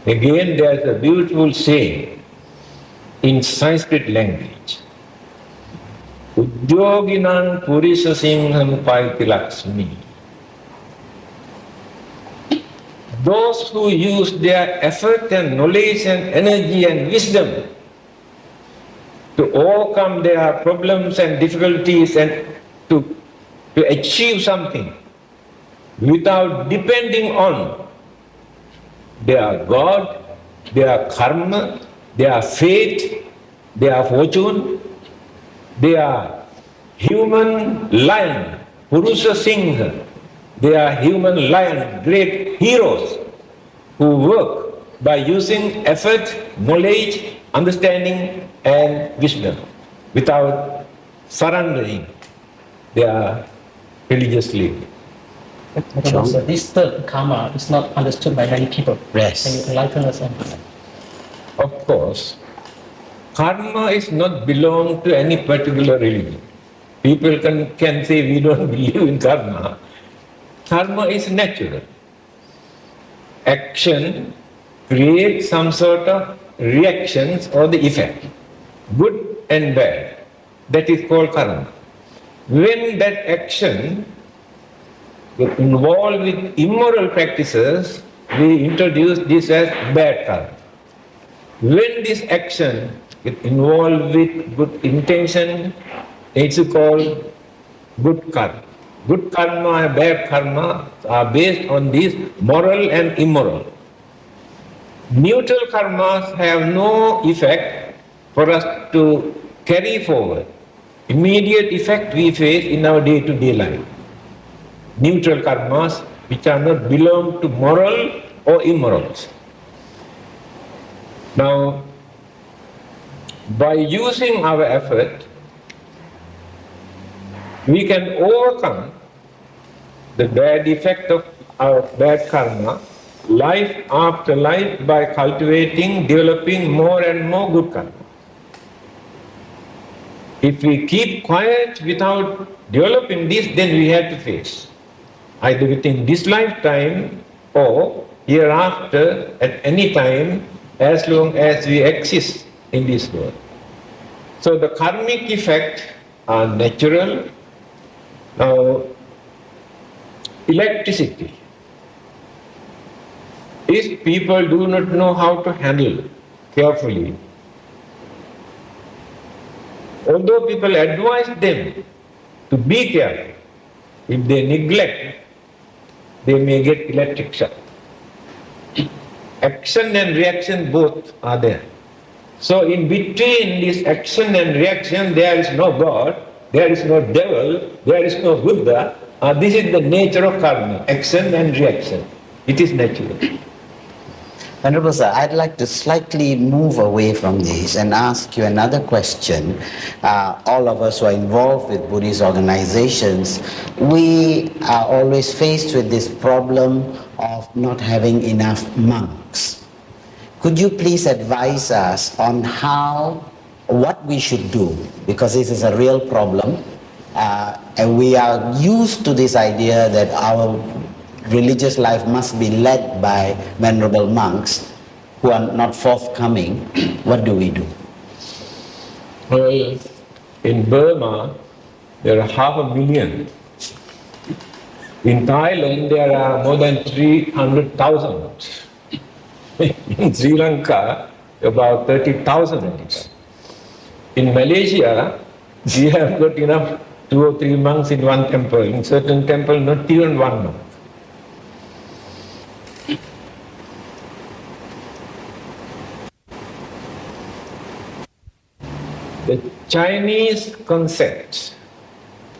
Again, there is a beautiful saying in Sanskrit language, Udyoginam Purisa Singham Paiti Lakshmi. Those who use their effort and knowledge and energy and wisdom to overcome their problems and difficulties and to achieve something without depending on their God, their karma, their fate, their fortune, they are human lion, Purusa Singha. They are human lion, great heroes who work by using effort, knowledge, understanding and wisdom. without surrendering their religious living. So this third karma is not understood by many people. Yes. Can you enlighten us on that? Of course, karma is not belong to any particular religion. People can say we don't believe in karma. Karma is natural. Action creates some sort of reactions or the effect, good and bad. That is called karma. When that action gets involved with immoral practices, we introduce this as bad karma. When this action gets involved with good intention, it's called good karma. Good karma and bad karma are based on these moral and immoral. Neutral karmas have no effect for us to carry forward. Immediate effect we face in our day-to-day life. Neutral karmas which are not belong to moral or immorals. Now, by using our effort, we can overcome the bad effect of our bad karma life after life by cultivating, developing more and more good karma. If we keep quiet without developing this, then we have to face, either within this lifetime or hereafter at any time, as long as we exist in this world. So the karmic effects are natural. Now, electricity, if people do not know how to handle carefully, although people advise them to be careful, if they neglect, they may get electric shock. Action and reaction both are there. So in between this action and reaction, there is no God, there is no devil, there is no Buddha. This is the nature of karma, action and reaction. It is natural. Venerable Sir, I'd like to slightly move away from this and ask you another question. All of us who are involved with Buddhist organizations, we are always faced with this problem of not having enough monks. Could you please advise us on what we should do? Because this is a real problem, and we are used to this idea that our religious life must be led by venerable monks who are not forthcoming. What do we do? Well, in Burma, there are 500,000. In Thailand, there are more than 300,000. In Sri Lanka, about 30,000. In Malaysia, we have got enough 2 or 3 monks in one temple. In certain temple, not even one monk. The Chinese concepts,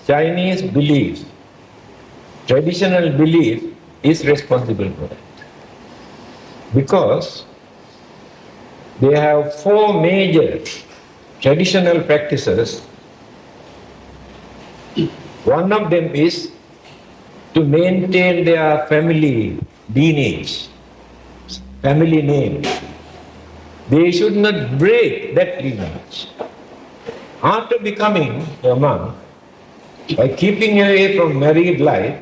Chinese beliefs, traditional belief is responsible for that. Because they have 4 major traditional practices. One of them is to maintain their family lineage, family name. They should not break that lineage. After becoming a monk, by keeping away from married life,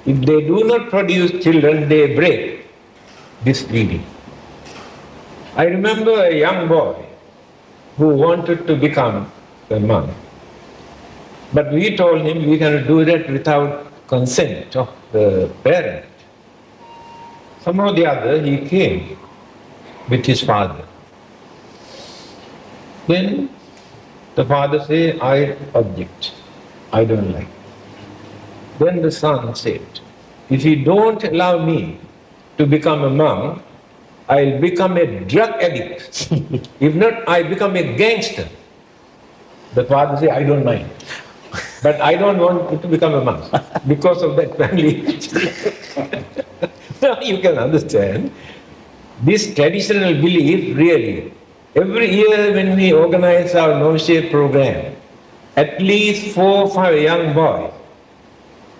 if they do not produce children, they break this lineage. I remember a young boy who wanted to become a monk. But we told him we cannot do that without consent of the parent. Somehow or the other he came with his father. Then the father said, I object, I don't like. Then the son said, if you don't allow me to become a monk, I'll become a drug addict. If not, I become a gangster. The father said, I don't mind. But I don't want you to become a monk because of that family. Now you can understand, this traditional belief really Every year when we organize our novitiate program, at least 4 or 5 young boys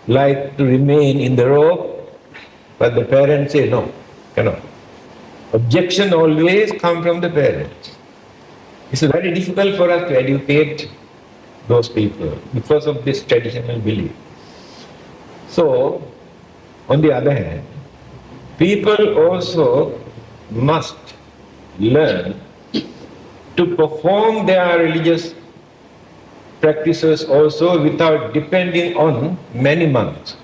like to remain in the rope, but the parents say no, cannot. Objection always comes from the parents. It's very difficult for us to educate those people because of this traditional belief. So, on the other hand, people also must learn to perform their religious practices also without depending on many monks.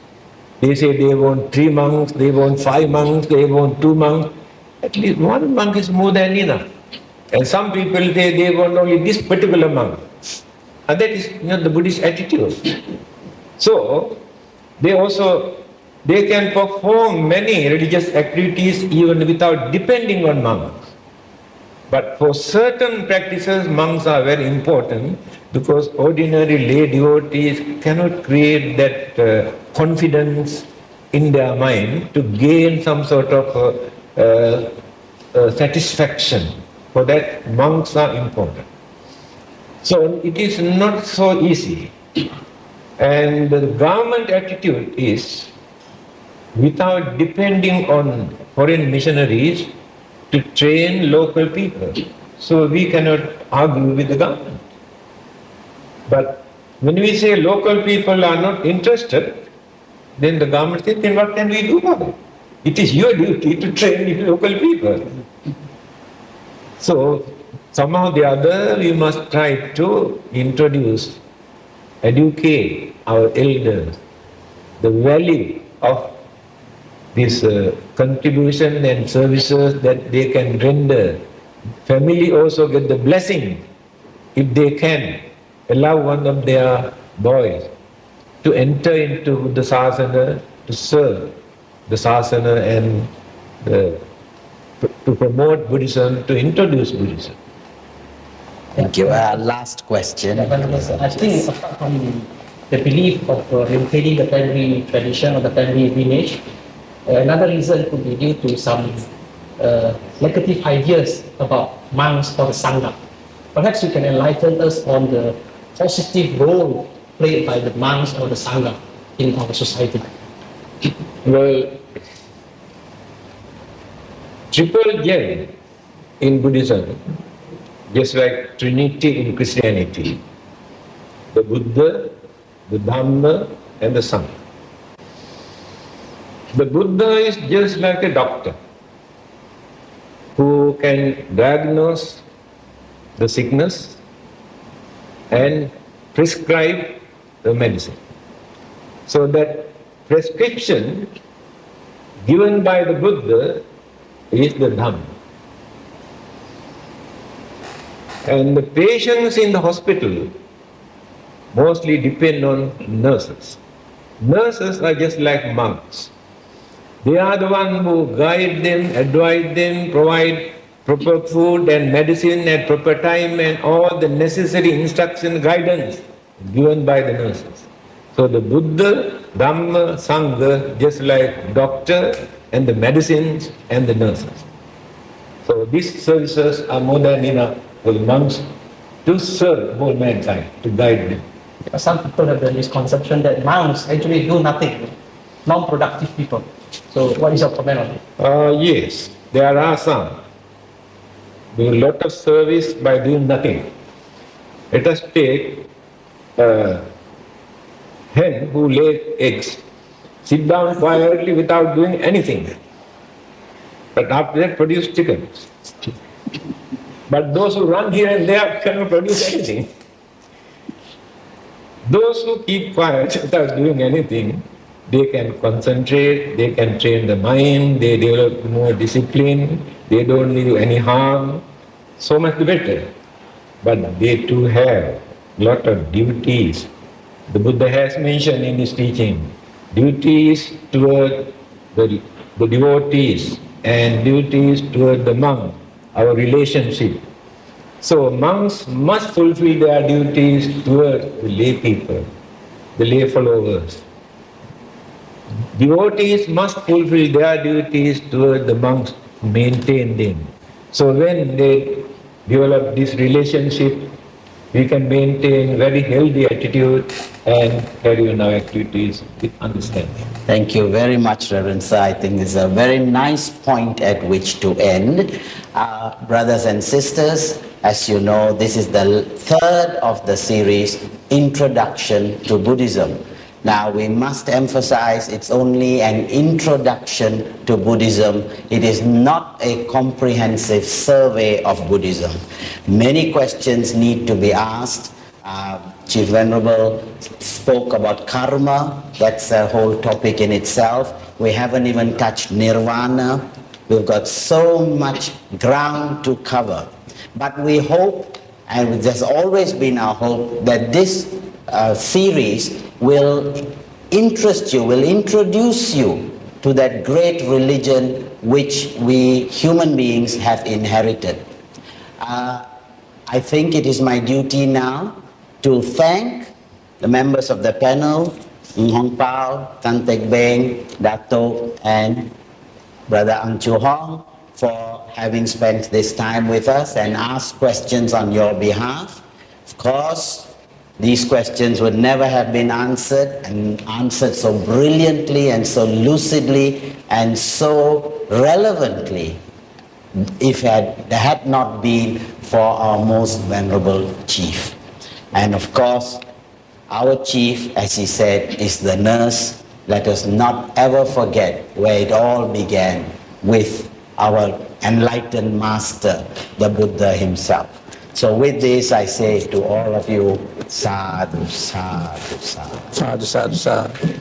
They say they want 3 monks, they want 5 monks, they want 2 monks. At least 1 monk is more than enough. And some people they want only this particular monk. And that is not the Buddhist attitude. So they can perform many religious activities even without depending on monks. But for certain practices, monks are very important because ordinary lay devotees cannot create that confidence in their mind to gain some sort of satisfaction. For that, monks are important. So it is not so easy. And the government attitude is, without depending on foreign missionaries, to train local people. So we cannot argue with the government. But when we say local people are not interested, then the government says, then what can we do about it? It is your duty to train local people. So somehow or the other we must try to introduce, educate our elders the value of this contribution and services that they can render. Family also get the blessing if they can allow one of their boys to enter into the sasana, to serve the sasana and to promote Buddhism, to introduce Buddhism. Thank you. Last question. I think apart from the belief of maintaining the family tradition or the family lineage, another reason could be due to some negative ideas about monks or the Sangha. Perhaps you can enlighten us on the positive role played by the monks or the Sangha in our society. Well, triple gem in Buddhism, just like Trinity in Christianity, the Buddha, the Dhamma and the Sangha. The Buddha is just like a doctor who can diagnose the sickness and prescribe the medicine. So that prescription given by the Buddha is the Dhamma. And the patients in the hospital mostly depend on nurses. Nurses are just like monks. They are the ones who guide them, advise them, provide proper food and medicine at proper time and all the necessary instruction, guidance given by the nurses. So the Buddha, Dhamma, Sangha, just like doctor and the medicines and the nurses. So these services are more than enough for the monks to serve whole mankind, to guide them. Some people have the misconception that monks actually do nothing, non-productive people. So what is your comment on it? Yes, there are some. Do a lot of service by doing nothing. Let us take a hen who lays eggs. Sit down quietly without doing anything. But after that produce chickens. But those who run here and there cannot produce anything. Those who keep quiet without doing anything, they can concentrate, they can train the mind, they develop more discipline, they don't do any harm, so much better. But they too have lot of duties. The Buddha has mentioned in his teaching, duties toward the devotees and duties toward the monk, our relationship. So monks must fulfill their duties toward the lay people, the lay followers. Devotees must fulfill their duties toward the monks, maintain them. So when they develop this relationship, we can maintain very healthy attitude and carry on our activities with understanding. Thank you very much, Reverend Sir. I think it's a very nice point at which to end. Brothers and sisters, as you know, this is the third of the series, Introduction to Buddhism. Now, we must emphasize it's only an introduction to Buddhism. It is not a comprehensive survey of Buddhism. Many questions need to be asked. Chief Venerable spoke about karma. That's a whole topic in itself. We haven't even touched nirvana. We've got so much ground to cover. But we hope, and there's always been our hope, that this series will interest you, will introduce you to that great religion which we human beings have inherited. I think it is my duty now to thank the members of the panel, Ng Hong Pao, Tan Tek Beng, Dato, and Brother Ang Chu Hong, for having spent this time with us and asked questions on your behalf. Of course, these questions would never have been answered, and answered so brilliantly and so lucidly and so relevantly, if it had not been for our most venerable chief. And of course, our chief, as he said, is the nurse. Let us not ever forget where it all began, with our enlightened master, the Buddha himself. So with this, I say to all of you, sadhu, sadhu, sadhu. Sadhu, sadhu, sadhu.